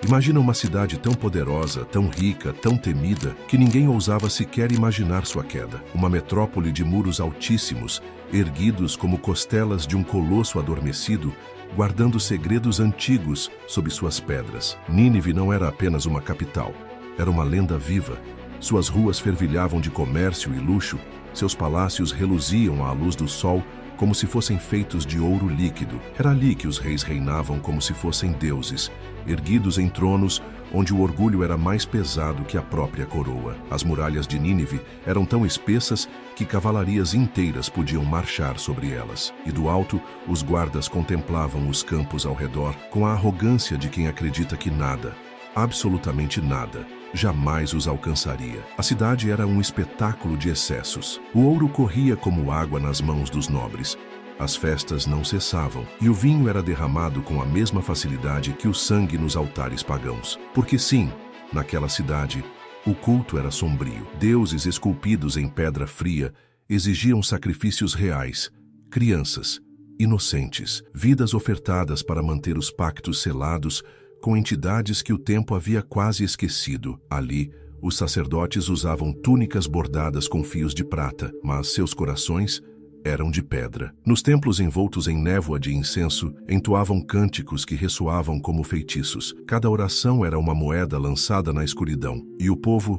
Imagina uma cidade tão poderosa, tão rica, tão temida, que ninguém ousava sequer imaginar sua queda. Uma metrópole de muros altíssimos, erguidos como costelas de um colosso adormecido, guardando segredos antigos sob suas pedras. Nínive não era apenas uma capital, era uma lenda viva. Suas ruas fervilhavam de comércio e luxo, seus palácios reluziam à luz do sol como se fossem feitos de ouro líquido. Era ali que os reis reinavam como se fossem deuses, erguidos em tronos onde o orgulho era mais pesado que a própria coroa. As muralhas de Nínive eram tão espessas que cavalarias inteiras podiam marchar sobre elas. E do alto, os guardas contemplavam os campos ao redor com a arrogância de quem acredita que nada, absolutamente nada, jamais os alcançaria. A cidade era um espetáculo de excessos. O ouro corria como água nas mãos dos nobres. As festas não cessavam, e o vinho era derramado com a mesma facilidade que o sangue nos altares pagãos. Porque sim, naquela cidade, o culto era sombrio. Deuses esculpidos em pedra fria exigiam sacrifícios reais, crianças, inocentes, vidas ofertadas para manter os pactos selados com entidades que o tempo havia quase esquecido. Ali, os sacerdotes usavam túnicas bordadas com fios de prata, mas seus corações eram de pedra. Nos templos envoltos em névoa de incenso, entoavam cânticos que ressoavam como feitiços. Cada oração era uma moeda lançada na escuridão. E o povo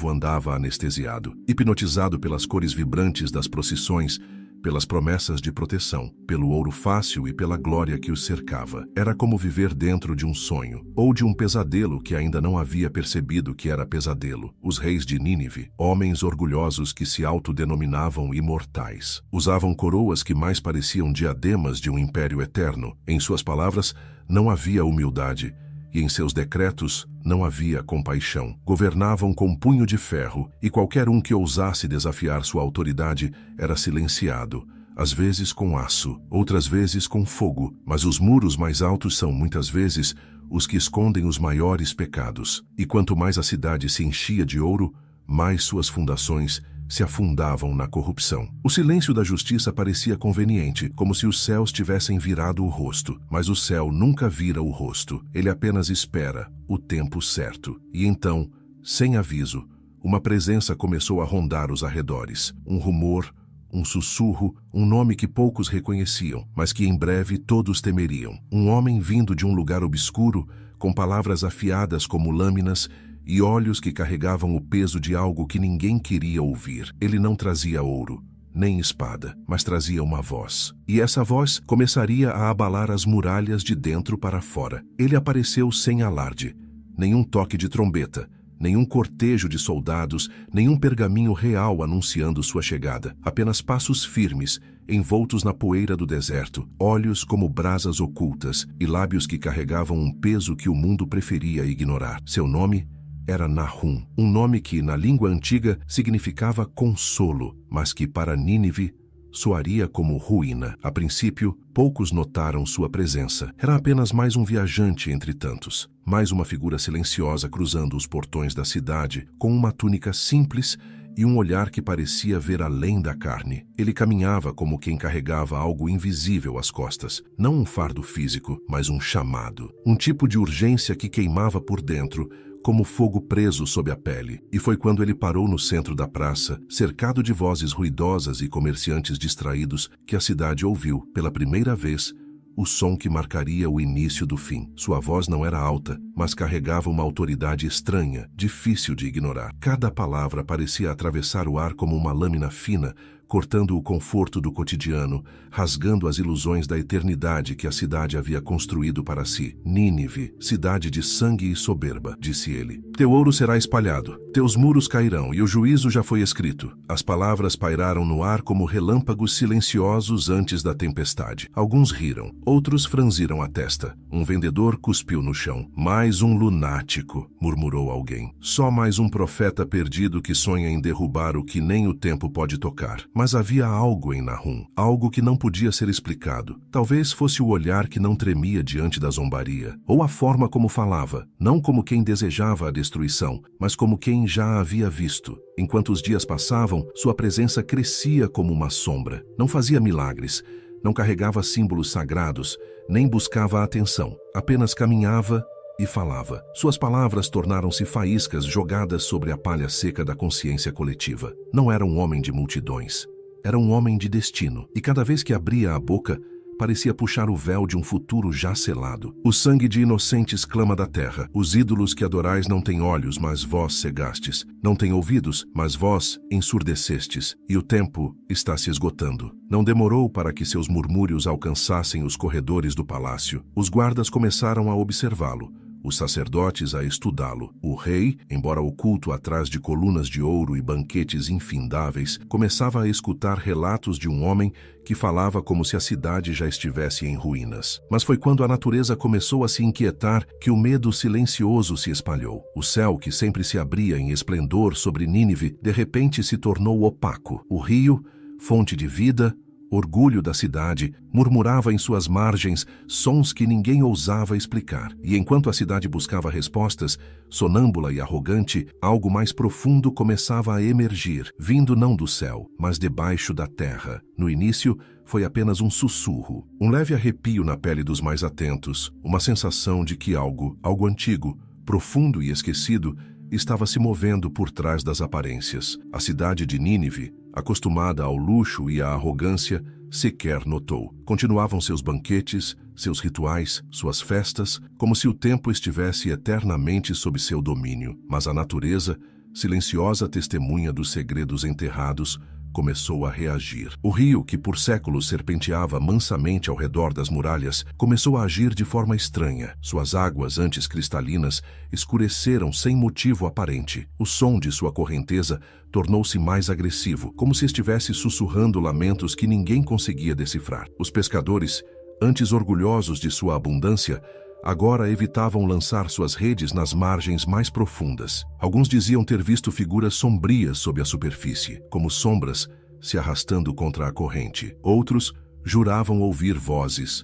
andava anestesiado, hipnotizado pelas cores vibrantes das procissões, pelas promessas de proteção, pelo ouro fácil e pela glória que os cercava. Era como viver dentro de um sonho, ou de um pesadelo que ainda não havia percebido que era pesadelo. Os reis de Nínive, homens orgulhosos que se autodenominavam imortais, usavam coroas que mais pareciam diademas de um império eterno. Em suas palavras, não havia humildade, e em seus decretos não havia compaixão. Governavam com punho de ferro, e qualquer um que ousasse desafiar sua autoridade era silenciado, às vezes com aço, outras vezes com fogo. Mas os muros mais altos são, muitas vezes, os que escondem os maiores pecados. E quanto mais a cidade se enchia de ouro, mais suas fundações se afundavam na corrupção. O silêncio da justiça parecia conveniente, como se os céus tivessem virado o rosto. Mas o céu nunca vira o rosto. Ele apenas espera o tempo certo. E então, sem aviso, uma presença começou a rondar os arredores. Um rumor, um sussurro, um nome que poucos reconheciam, mas que em breve todos temeriam. Um homem vindo de um lugar obscuro, com palavras afiadas como lâminas, e olhos que carregavam o peso de algo que ninguém queria ouvir. Ele não trazia ouro, nem espada, mas trazia uma voz. E essa voz começaria a abalar as muralhas de dentro para fora. Ele apareceu sem alarde, nenhum toque de trombeta, nenhum cortejo de soldados, nenhum pergaminho real anunciando sua chegada. Apenas passos firmes, envoltos na poeira do deserto, olhos como brasas ocultas e lábios que carregavam um peso que o mundo preferia ignorar. Seu nome era Nahum, um nome que, na língua antiga, significava consolo, mas que, para Nínive, soaria como ruína. A princípio, poucos notaram sua presença. Era apenas mais um viajante entre tantos, mais uma figura silenciosa cruzando os portões da cidade, com uma túnica simples e um olhar que parecia ver além da carne. Ele caminhava como quem carregava algo invisível às costas, não um fardo físico, mas um chamado, um tipo de urgência que queimava por dentro, como fogo preso sob a pele. E foi quando ele parou no centro da praça, cercado de vozes ruidosas e comerciantes distraídos, que a cidade ouviu, pela primeira vez, o som que marcaria o início do fim. Sua voz não era alta, mas carregava uma autoridade estranha, difícil de ignorar. Cada palavra parecia atravessar o ar como uma lâmina fina, cortando o conforto do cotidiano, rasgando as ilusões da eternidade que a cidade havia construído para si. Nínive, cidade de sangue e soberba, disse ele. Teu ouro será espalhado, teus muros cairão e o juízo já foi escrito. As palavras pairaram no ar como relâmpagos silenciosos antes da tempestade. Alguns riram, outros franziram a testa. Um vendedor cuspiu no chão. Mais um lunático, murmurou alguém. Só mais um profeta perdido que sonha em derrubar o que nem o tempo pode tocar. Mas havia algo em Nahum, algo que não podia ser explicado. Talvez fosse o olhar que não tremia diante da zombaria, ou a forma como falava, não como quem desejava a destruição, mas como quem já a havia visto. Enquanto os dias passavam, sua presença crescia como uma sombra. Não fazia milagres, não carregava símbolos sagrados, nem buscava a atenção. Apenas caminhava e falava. Suas palavras tornaram-se faíscas jogadas sobre a palha seca da consciência coletiva. Não era um homem de multidões. Era um homem de destino. E cada vez que abria a boca, parecia puxar o véu de um futuro já selado. O sangue de inocentes clama da terra. Os ídolos que adorais não têm olhos, mas vós cegastes. Não têm ouvidos, mas vós ensurdecestes. E o tempo está se esgotando. Não demorou para que seus murmúrios alcançassem os corredores do palácio. Os guardas começaram a observá-lo. Os sacerdotes a estudá-lo. O rei, embora oculto atrás de colunas de ouro e banquetes infindáveis, começava a escutar relatos de um homem que falava como se a cidade já estivesse em ruínas. Mas foi quando a natureza começou a se inquietar que o medo silencioso se espalhou. O céu, que sempre se abria em esplendor sobre Nínive, de repente se tornou opaco. O rio, fonte de vida, orgulho da cidade, murmurava em suas margens sons que ninguém ousava explicar. E enquanto a cidade buscava respostas, sonâmbula e arrogante, algo mais profundo começava a emergir, vindo não do céu, mas debaixo da terra. No início, foi apenas um sussurro, um leve arrepio na pele dos mais atentos, uma sensação de que algo antigo, profundo e esquecido, estava se movendo por trás das aparências. A cidade de Nínive, acostumada ao luxo e à arrogância, sequer notou. Continuavam seus banquetes, seus rituais, suas festas, como se o tempo estivesse eternamente sob seu domínio. Mas a natureza, silenciosa testemunha dos segredos enterrados, começou a reagir. O rio, que por séculos serpenteava mansamente ao redor das muralhas, começou a agir de forma estranha. Suas águas, antes cristalinas, escureceram sem motivo aparente. O som de sua correnteza tornou-se mais agressivo, como se estivesse sussurrando lamentos que ninguém conseguia decifrar. Os pescadores, antes orgulhosos de sua abundância, agora evitavam lançar suas redes nas margens mais profundas. Alguns diziam ter visto figuras sombrias sob a superfície, como sombras se arrastando contra a corrente. Outros juravam ouvir vozes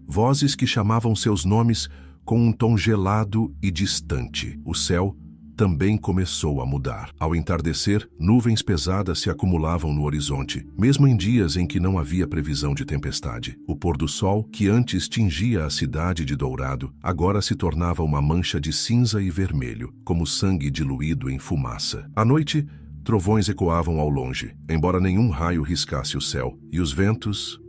que chamavam seus nomes com um tom gelado e distante. O céu também começou a mudar. Ao entardecer, nuvens pesadas se acumulavam no horizonte, mesmo em dias em que não havia previsão de tempestade. O pôr do sol, que antes tingia a cidade de dourado, agora se tornava uma mancha de cinza e vermelho, como sangue diluído em fumaça. À noite, trovões ecoavam ao longe, embora nenhum raio riscasse o céu. E os ventos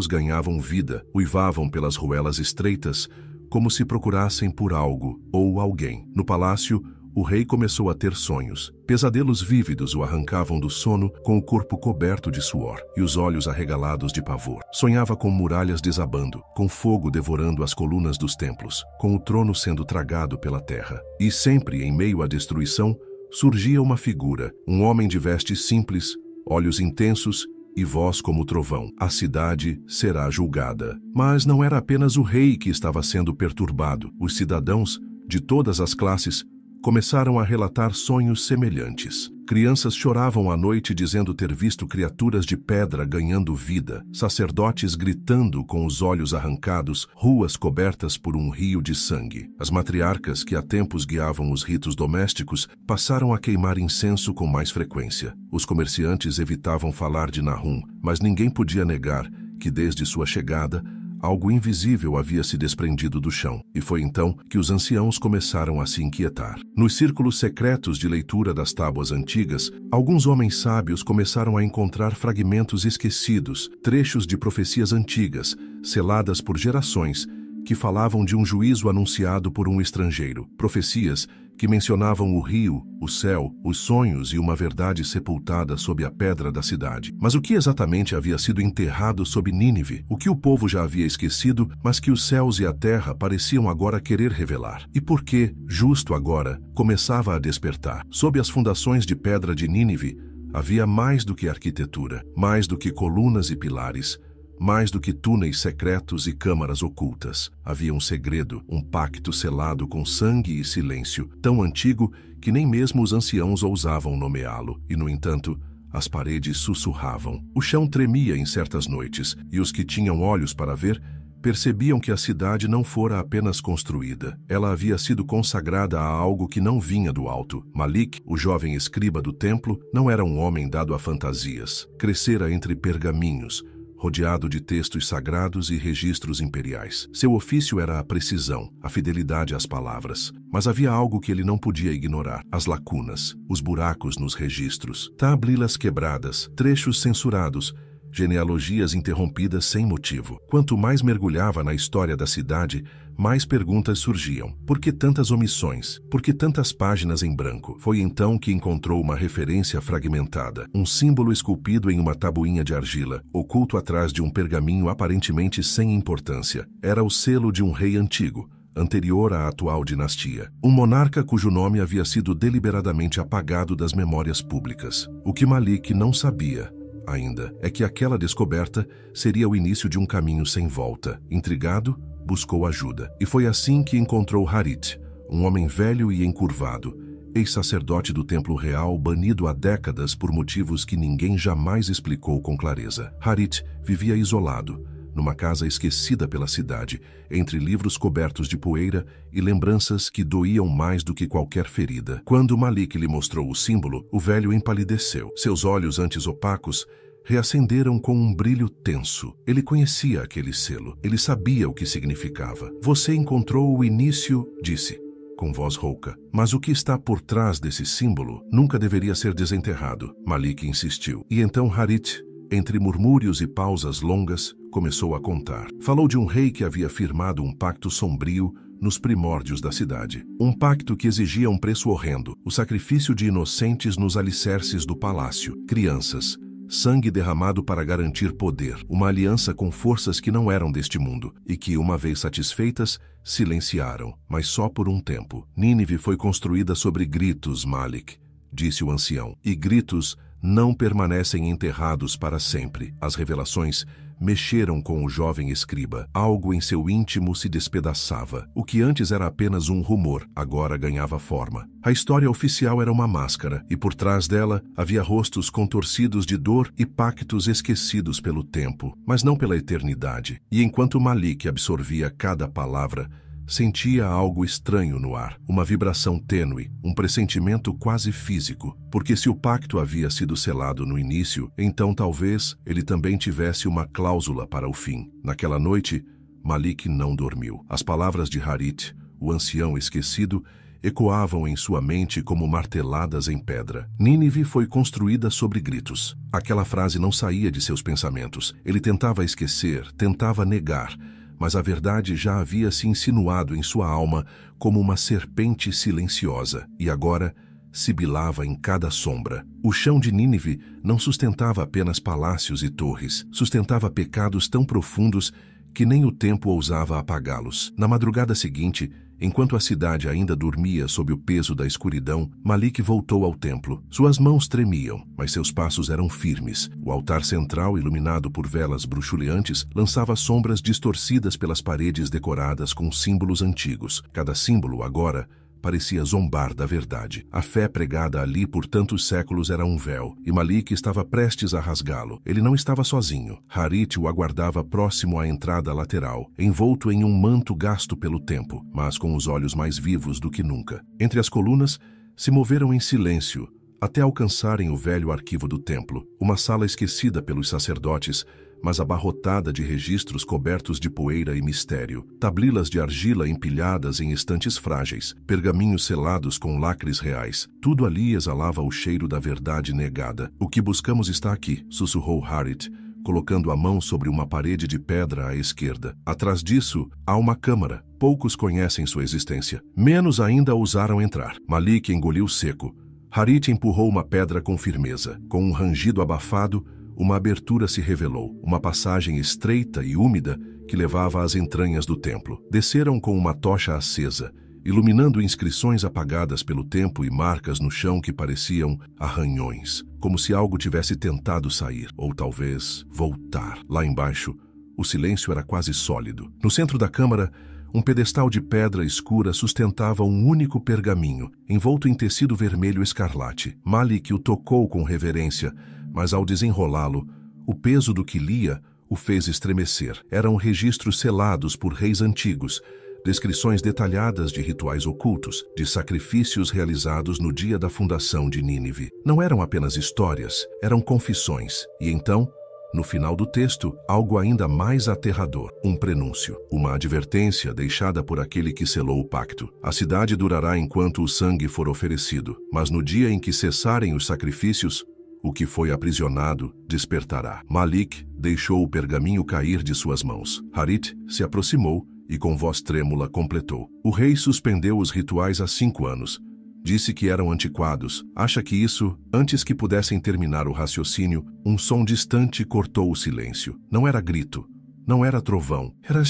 ganhavam vida, uivavam pelas ruelas estreitas, como se procurassem por algo ou alguém. No palácio, o rei começou a ter sonhos. Pesadelos vívidos o arrancavam do sono, com o corpo coberto de suor e os olhos arregalados de pavor. Sonhava com muralhas desabando, com fogo devorando as colunas dos templos, com o trono sendo tragado pela terra. E sempre, em meio à destruição, surgia uma figura, um homem de vestes simples, olhos intensos e voz como trovão. A cidade será julgada. Mas não era apenas o rei que estava sendo perturbado. Os cidadãos, de todas as classes, começaram a relatar sonhos semelhantes. Crianças choravam à noite dizendo ter visto criaturas de pedra ganhando vida, sacerdotes gritando com os olhos arrancados, ruas cobertas por um rio de sangue. As matriarcas, que há tempos guiavam os ritos domésticos, passaram a queimar incenso com mais frequência. Os comerciantes evitavam falar de Nahum, mas ninguém podia negar que desde sua chegada, algo invisível havia se desprendido do chão, e foi então que os anciãos começaram a se inquietar. Nos círculos secretos de leitura das tábuas antigas, alguns homens sábios começaram a encontrar fragmentos esquecidos, trechos de profecias antigas, seladas por gerações, que falavam de um juízo anunciado por um estrangeiro. Profecias que mencionavam o rio, o céu, os sonhos e uma verdade sepultada sob a pedra da cidade. Mas o que exatamente havia sido enterrado sob Nínive? O que o povo já havia esquecido, mas que os céus e a terra pareciam agora querer revelar? E por que, justo agora, começava a despertar? Sob as fundações de pedra de Nínive, havia mais do que arquitetura, mais do que colunas e pilares, mais do que túneis secretos e câmaras ocultas. Havia um segredo, um pacto selado com sangue e silêncio, tão antigo que nem mesmo os anciãos ousavam nomeá-lo. E, no entanto, as paredes sussurravam. O chão tremia em certas noites, e os que tinham olhos para ver percebiam que a cidade não fora apenas construída. Ela havia sido consagrada a algo que não vinha do alto. Malik, o jovem escriba do templo, não era um homem dado a fantasias. Crescera entre pergaminhos, rodeado de textos sagrados e registros imperiais. Seu ofício era a precisão, a fidelidade às palavras. Mas havia algo que ele não podia ignorar: as lacunas, os buracos nos registros, tablilas quebradas, trechos censurados, genealogias interrompidas sem motivo. Quanto mais mergulhava na história da cidade, mais perguntas surgiam. Por que tantas omissões? Por que tantas páginas em branco? Foi então que encontrou uma referência fragmentada, um símbolo esculpido em uma tabuinha de argila, oculto atrás de um pergaminho aparentemente sem importância. Era o selo de um rei antigo, anterior à atual dinastia. Um monarca cujo nome havia sido deliberadamente apagado das memórias públicas. O que Malik não sabia ainda é que aquela descoberta seria o início de um caminho sem volta. Intrigado, buscou ajuda. E foi assim que encontrou Harith, um homem velho e encurvado, ex-sacerdote do templo real, banido há décadas por motivos que ninguém jamais explicou com clareza. Harith vivia isolado, numa casa esquecida pela cidade, entre livros cobertos de poeira e lembranças que doíam mais do que qualquer ferida. Quando Malik lhe mostrou o símbolo, o velho empalideceu. Seus olhos, antes opacos, reacenderam com um brilho tenso. Ele conhecia aquele selo. Ele sabia o que significava. Você encontrou o início, disse, com voz rouca. Mas o que está por trás desse símbolo nunca deveria ser desenterrado. Malik insistiu. E então Harith, entre murmúrios e pausas longas, começou a contar. Falou de um rei que havia firmado um pacto sombrio nos primórdios da cidade. Um pacto que exigia um preço horrendo, o sacrifício de inocentes nos alicerces do palácio. Crianças, sangue derramado para garantir poder. Uma aliança com forças que não eram deste mundo e que, uma vez satisfeitas, silenciaram, mas só por um tempo. Nínive foi construída sobre gritos, Malik, disse o ancião. E gritos não permanecem enterrados para sempre. As revelações mexeram com o jovem escriba. Algo em seu íntimo se despedaçava. O que antes era apenas um rumor, agora ganhava forma. A história oficial era uma máscara, e por trás dela havia rostos contorcidos de dor e pactos esquecidos pelo tempo, mas não pela eternidade. E enquanto Malik absorvia cada palavra, sentia algo estranho no ar, uma vibração tênue, um pressentimento quase físico, porque se o pacto havia sido selado no início, então talvez ele também tivesse uma cláusula para o fim. Naquela noite, Malik não dormiu. As palavras de Harith, o ancião esquecido, ecoavam em sua mente como marteladas em pedra. Nínive foi construída sobre gritos. Aquela frase não saía de seus pensamentos. Ele tentava esquecer, tentava negar, mas a verdade já havia se insinuado em sua alma como uma serpente silenciosa, e agora sibilava em cada sombra. O chão de Nínive não sustentava apenas palácios e torres, sustentava pecados tão profundos que nem o tempo ousava apagá-los. Na madrugada seguinte, enquanto a cidade ainda dormia sob o peso da escuridão, Malik voltou ao templo. Suas mãos tremiam, mas seus passos eram firmes. O altar central, iluminado por velas bruxuleantes, lançava sombras distorcidas pelas paredes decoradas com símbolos antigos. Cada símbolo, agora, parecia zombar da verdade. A fé pregada ali por tantos séculos era um véu, e Malik estava prestes a rasgá-lo. Ele não estava sozinho. Harith o aguardava próximo à entrada lateral, envolto em um manto gasto pelo tempo, mas com os olhos mais vivos do que nunca. Entre as colunas, se moveram em silêncio, até alcançarem o velho arquivo do templo, uma sala esquecida pelos sacerdotes, mas abarrotada de registros cobertos de poeira e mistério, tablilas de argila empilhadas em estantes frágeis, pergaminhos selados com lacres reais. Tudo ali exalava o cheiro da verdade negada. O que buscamos está aqui, sussurrou Harith, colocando a mão sobre uma parede de pedra à esquerda. Atrás disso, há uma câmara. Poucos conhecem sua existência. Menos ainda ousaram entrar. Malik engoliu seco. Harith empurrou uma pedra com firmeza. Com um rangido abafado, uma abertura se revelou, uma passagem estreita e úmida que levava às entranhas do templo. Desceram com uma tocha acesa, iluminando inscrições apagadas pelo tempo e marcas no chão que pareciam arranhões, como se algo tivesse tentado sair, ou talvez voltar. Lá embaixo, o silêncio era quase sólido. No centro da câmara, um pedestal de pedra escura sustentava um único pergaminho, envolto em tecido vermelho escarlate. Malik o tocou com reverência, mas ao desenrolá-lo, o peso do que lia o fez estremecer. Eram registros selados por reis antigos, descrições detalhadas de rituais ocultos, de sacrifícios realizados no dia da fundação de Nínive. Não eram apenas histórias, eram confissões. E então, No final do texto, algo ainda mais aterrador. Um prenúncio, uma advertência deixada por aquele que selou o pacto. A cidade durará enquanto o sangue for oferecido, mas no dia em que cessarem os sacrifícios, o que foi aprisionado despertará. Malik deixou o pergaminho cair de suas mãos. Harit se aproximou e com voz trêmula completou. O rei suspendeu os rituais há 5 anos. Disse que eram antiquados. Acha que isso, antes que pudessem terminar o raciocínio, um som distante cortou o silêncio. Não era grito, não era trovão, era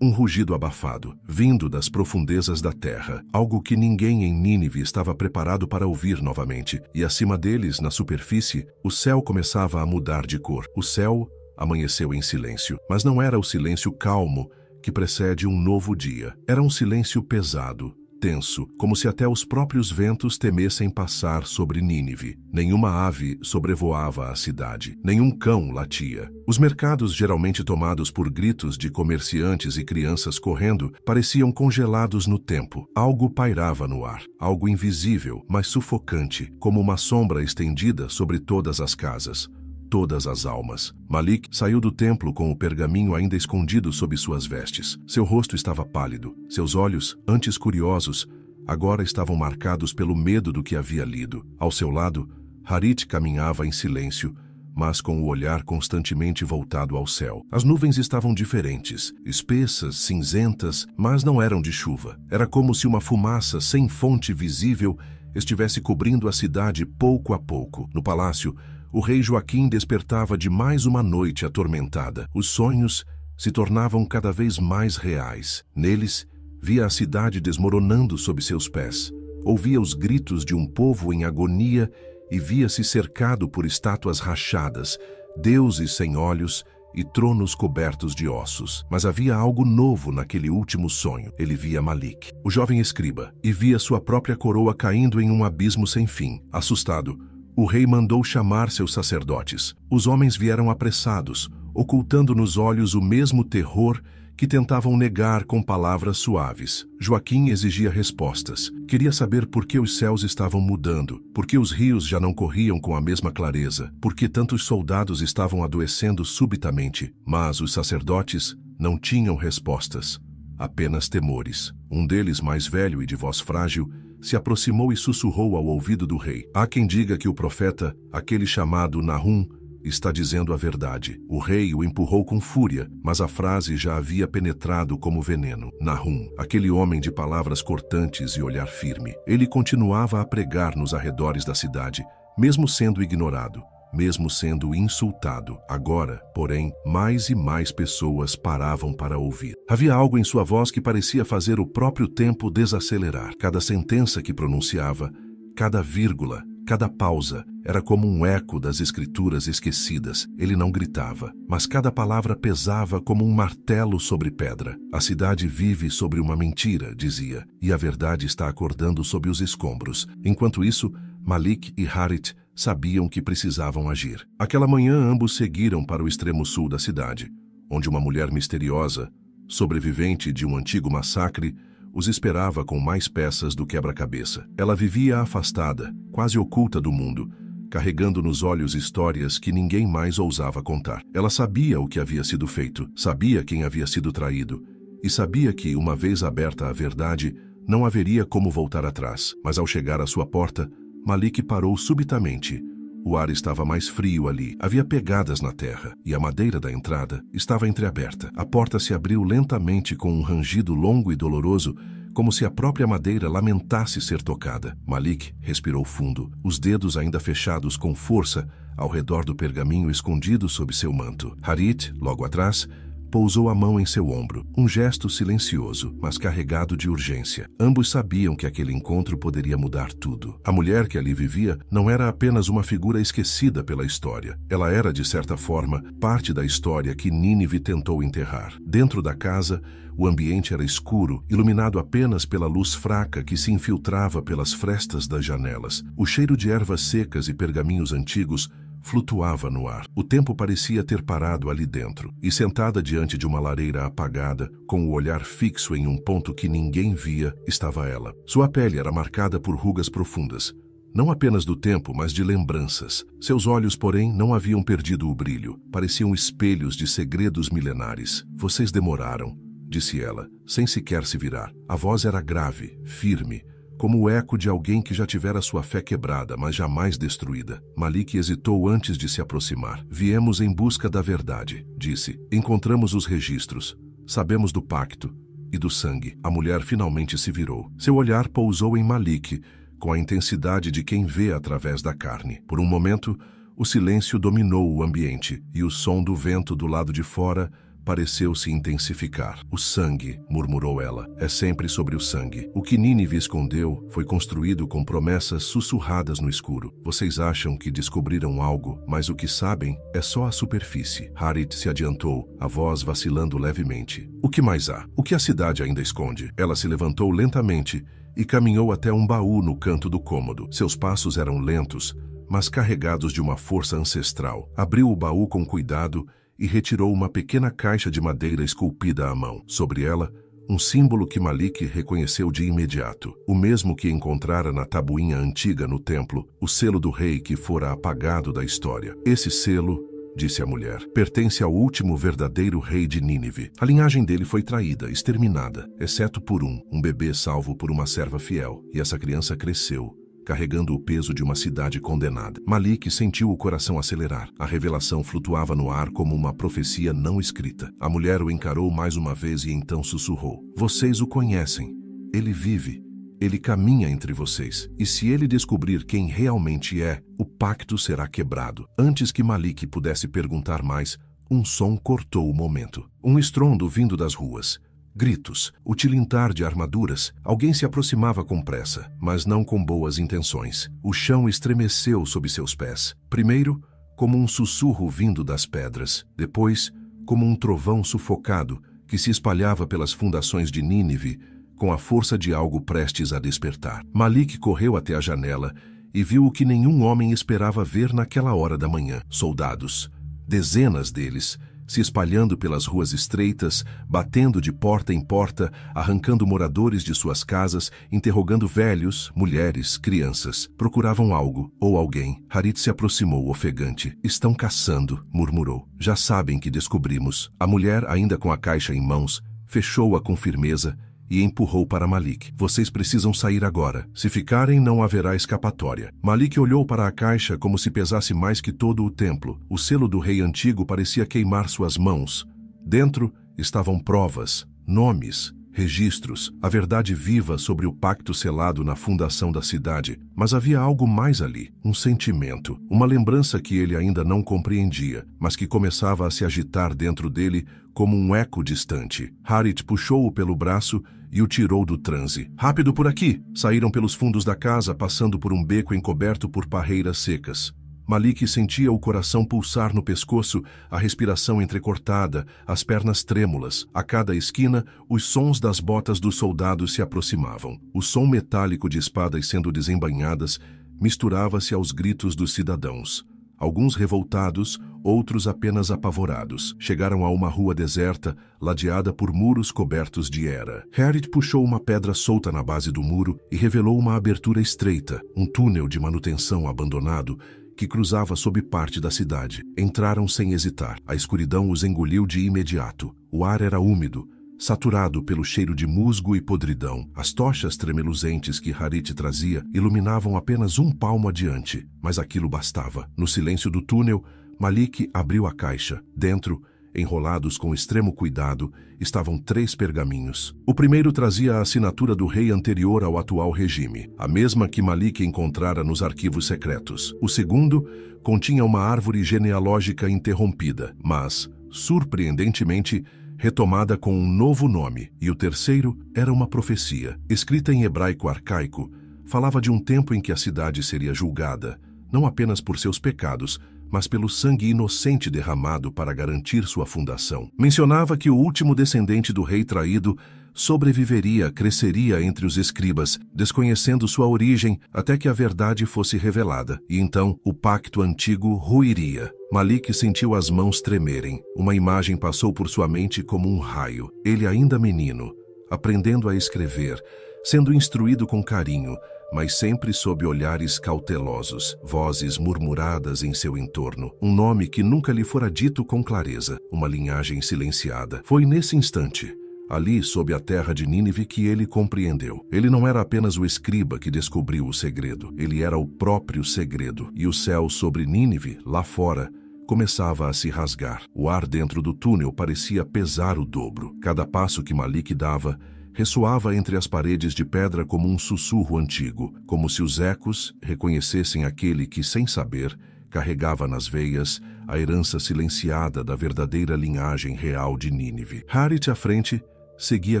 um rugido abafado, vindo das profundezas da terra, algo que ninguém em Nínive estava preparado para ouvir novamente. E acima deles, na superfície, o céu começava a mudar de cor. O céu amanheceu em silêncio, mas não era o silêncio calmo que precede um novo dia. Era um silêncio pesado, tenso, como se até os próprios ventos temessem passar sobre Nínive. Nenhuma ave sobrevoava a cidade, nenhum cão latia. Os mercados, geralmente tomados por gritos de comerciantes e crianças correndo, pareciam congelados no tempo. Algo pairava no ar, algo invisível, mas sufocante, como uma sombra estendida sobre todas as casas, todas as almas. Malik saiu do templo com o pergaminho ainda escondido sob suas vestes. Seu rosto estava pálido. Seus olhos, antes curiosos, agora estavam marcados pelo medo do que havia lido. Ao seu lado, Harit caminhava em silêncio, mas com o olhar constantemente voltado ao céu. As nuvens estavam diferentes, espessas, cinzentas, mas não eram de chuva. Era como se uma fumaça sem fonte visível estivesse cobrindo a cidade pouco a pouco. No palácio, o rei Joaquim despertava de mais uma noite atormentada. Os sonhos se tornavam cada vez mais reais. Neles, via a cidade desmoronando sob seus pés. Ouvia os gritos de um povo em agonia e via-se cercado por estátuas rachadas, deuses sem olhos e tronos cobertos de ossos. Mas havia algo novo naquele último sonho. Ele via Malik, o jovem escriba, e via sua própria coroa caindo em um abismo sem fim. Assustado, o rei mandou chamar seus sacerdotes. Os homens vieram apressados, ocultando nos olhos o mesmo terror que tentavam negar com palavras suaves. Joaquim exigia respostas. Queria saber por que os céus estavam mudando, por que os rios já não corriam com a mesma clareza, por que tantos soldados estavam adoecendo subitamente. Mas os sacerdotes não tinham respostas, apenas temores. Um deles, mais velho e de voz frágil, se aproximou e sussurrou ao ouvido do rei. Há quem diga que o profeta, aquele chamado Nahum, está dizendo a verdade. O rei o empurrou com fúria, mas a frase já havia penetrado como veneno. Nahum, aquele homem de palavras cortantes e olhar firme. Ele continuava a pregar nos arredores da cidade, mesmo sendo ignorado, mesmo sendo insultado. Agora, porém, mais e mais pessoas paravam para ouvir. Havia algo em sua voz que parecia fazer o próprio tempo desacelerar. Cada sentença que pronunciava, cada vírgula, cada pausa, era como um eco das escrituras esquecidas. Ele não gritava, mas cada palavra pesava como um martelo sobre pedra. A cidade vive sobre uma mentira, dizia, e a verdade está acordando sob os escombros. Enquanto isso, Malik e Harit sabiam que precisavam agir. Aquela manhã, ambos seguiram para o extremo sul da cidade, onde uma mulher misteriosa, sobrevivente de um antigo massacre, os esperava com mais peças do quebra-cabeça. Ela vivia afastada, quase oculta do mundo, carregando nos olhos histórias que ninguém mais ousava contar. Ela sabia o que havia sido feito, sabia quem havia sido traído, e sabia que, uma vez aberta a verdade, não haveria como voltar atrás. Mas ao chegar à sua porta, Malik parou subitamente. O ar estava mais frio ali. Havia pegadas na terra, e a madeira da entrada estava entreaberta. A porta se abriu lentamente com um rangido longo e doloroso, como se a própria madeira lamentasse ser tocada. Malik respirou fundo, os dedos ainda fechados com força ao redor do pergaminho escondido sob seu manto. Harit, logo atrás, pousou a mão em seu ombro, um gesto silencioso, mas carregado de urgência. Ambos sabiam que aquele encontro poderia mudar tudo. A mulher que ali vivia não era apenas uma figura esquecida pela história. Ela era, de certa forma, parte da história que Nínive tentou enterrar. Dentro da casa, o ambiente era escuro, iluminado apenas pela luz fraca que se infiltrava pelas frestas das janelas. O cheiro de ervas secas e pergaminhos antigos flutuava no ar. O tempo parecia ter parado ali dentro, e sentada diante de uma lareira apagada, com o olhar fixo em um ponto que ninguém via, estava ela. Sua pele era marcada por rugas profundas, não apenas do tempo, mas de lembranças. Seus olhos, porém, não haviam perdido o brilho. Pareciam espelhos de segredos milenares. Vocês demoraram, disse ela, sem sequer se virar. A voz era grave, firme, como o eco de alguém que já tivera sua fé quebrada, mas jamais destruída. Malik hesitou antes de se aproximar. Viemos em busca da verdade, disse. Encontramos os registros. Sabemos do pacto e do sangue. A mulher finalmente se virou. Seu olhar pousou em Malik, com a intensidade de quem vê através da carne. Por um momento, o silêncio dominou o ambiente, e o som do vento do lado de fora pareceu se intensificar. O sangue, murmurou ela, é sempre sobre o sangue. O que Nínive escondeu foi construído com promessas sussurradas no escuro. Vocês acham que descobriram algo, mas o que sabem é só a superfície. Harit se adiantou, a voz vacilando levemente. O que mais há? O que a cidade ainda esconde? Ela se levantou lentamente e caminhou até um baú no canto do cômodo. Seus passos eram lentos, mas carregados de uma força ancestral. Abriu o baú com cuidado e retirou uma pequena caixa de madeira esculpida à mão. Sobre ela, um símbolo que Malik reconheceu de imediato, o mesmo que encontrara na tabuinha antiga no templo, o selo do rei que fora apagado da história. Esse selo, disse a mulher, pertence ao último verdadeiro rei de Nínive. A linhagem dele foi traída, exterminada, exceto por um bebê salvo por uma serva fiel. E essa criança cresceu, carregando o peso de uma cidade condenada. Malik sentiu o coração acelerar. A revelação flutuava no ar como uma profecia não escrita. A mulher o encarou mais uma vez e então sussurrou. Vocês o conhecem. Ele vive. Ele caminha entre vocês. E se ele descobrir quem realmente é, o pacto será quebrado. Antes que Malik pudesse perguntar mais, um som cortou o momento. Um estrondo vindo das ruas. Gritos, o tilintar de armaduras. Alguém se aproximava com pressa, mas não com boas intenções. O chão estremeceu sob seus pés. Primeiro, como um sussurro vindo das pedras. Depois, como um trovão sufocado que se espalhava pelas fundações de Nínive com a força de algo prestes a despertar. Malik correu até a janela e viu o que nenhum homem esperava ver naquela hora da manhã. Soldados, dezenas deles, se espalhando pelas ruas estreitas, batendo de porta em porta, arrancando moradores de suas casas, interrogando velhos, mulheres, crianças. Procuravam algo, ou alguém. Harit se aproximou, ofegante. Estão caçando, murmurou. Já sabem que descobrimos. A mulher, ainda com a caixa em mãos, fechou-a com firmeza e empurrou para Malik. Vocês precisam sair agora. Se ficarem, não haverá escapatória. Malik olhou para a caixa como se pesasse mais que todo o templo. O selo do rei antigo parecia queimar suas mãos. Dentro estavam provas, nomes, registros, a verdade viva sobre o pacto selado na fundação da cidade. Mas havia algo mais ali, um sentimento, uma lembrança que ele ainda não compreendia, mas que começava a se agitar dentro dele como um eco distante. Harit puxou-o pelo braço e o tirou do transe. Rápido por aqui! Saíram pelos fundos da casa, passando por um beco encoberto por parreiras secas. Malik sentia o coração pulsar no pescoço, a respiração entrecortada, as pernas trêmulas. A cada esquina, os sons das botas dos soldados se aproximavam. O som metálico de espadas sendo desembainhadas misturava-se aos gritos dos cidadãos. Alguns revoltados, outros apenas apavorados. Chegaram a uma rua deserta, ladeada por muros cobertos de era. Harit puxou uma pedra solta na base do muro e revelou uma abertura estreita, um túnel de manutenção abandonado que cruzava sob parte da cidade. Entraram sem hesitar. A escuridão os engoliu de imediato. O ar era úmido, saturado pelo cheiro de musgo e podridão. As tochas tremeluzentes que Harit trazia iluminavam apenas um palmo adiante, mas aquilo bastava. No silêncio do túnel, Malik abriu a caixa. Dentro, enrolados com extremo cuidado, estavam 3 pergaminhos. O primeiro trazia a assinatura do rei anterior ao atual regime, a mesma que Malik encontrara nos arquivos secretos. O segundo continha uma árvore genealógica interrompida, mas, surpreendentemente, retomada com um novo nome. E o terceiro era uma profecia. Escrita em hebraico arcaico, falava de um tempo em que a cidade seria julgada, não apenas por seus pecados, mas pelo sangue inocente derramado para garantir sua fundação. Mencionava que o último descendente do rei traído sobreviveria, cresceria entre os escribas, desconhecendo sua origem até que a verdade fosse revelada. E então o pacto antigo ruiria. Malik sentiu as mãos tremerem. Uma imagem passou por sua mente como um raio. Ele ainda menino, aprendendo a escrever, sendo instruído com carinho, mas sempre sob olhares cautelosos, vozes murmuradas em seu entorno, um nome que nunca lhe fora dito com clareza, uma linhagem silenciada. Foi nesse instante, ali sob a terra de Nínive, que ele compreendeu. Ele não era apenas o escriba que descobriu o segredo, ele era o próprio segredo, e o céu sobre Nínive, lá fora, começava a se rasgar. O ar dentro do túnel parecia pesar o dobro. Cada passo que Malik dava ressoava entre as paredes de pedra como um sussurro antigo, como se os ecos reconhecessem aquele que, sem saber, carregava nas veias a herança silenciada da verdadeira linhagem real de Nínive. Harit, à frente, seguia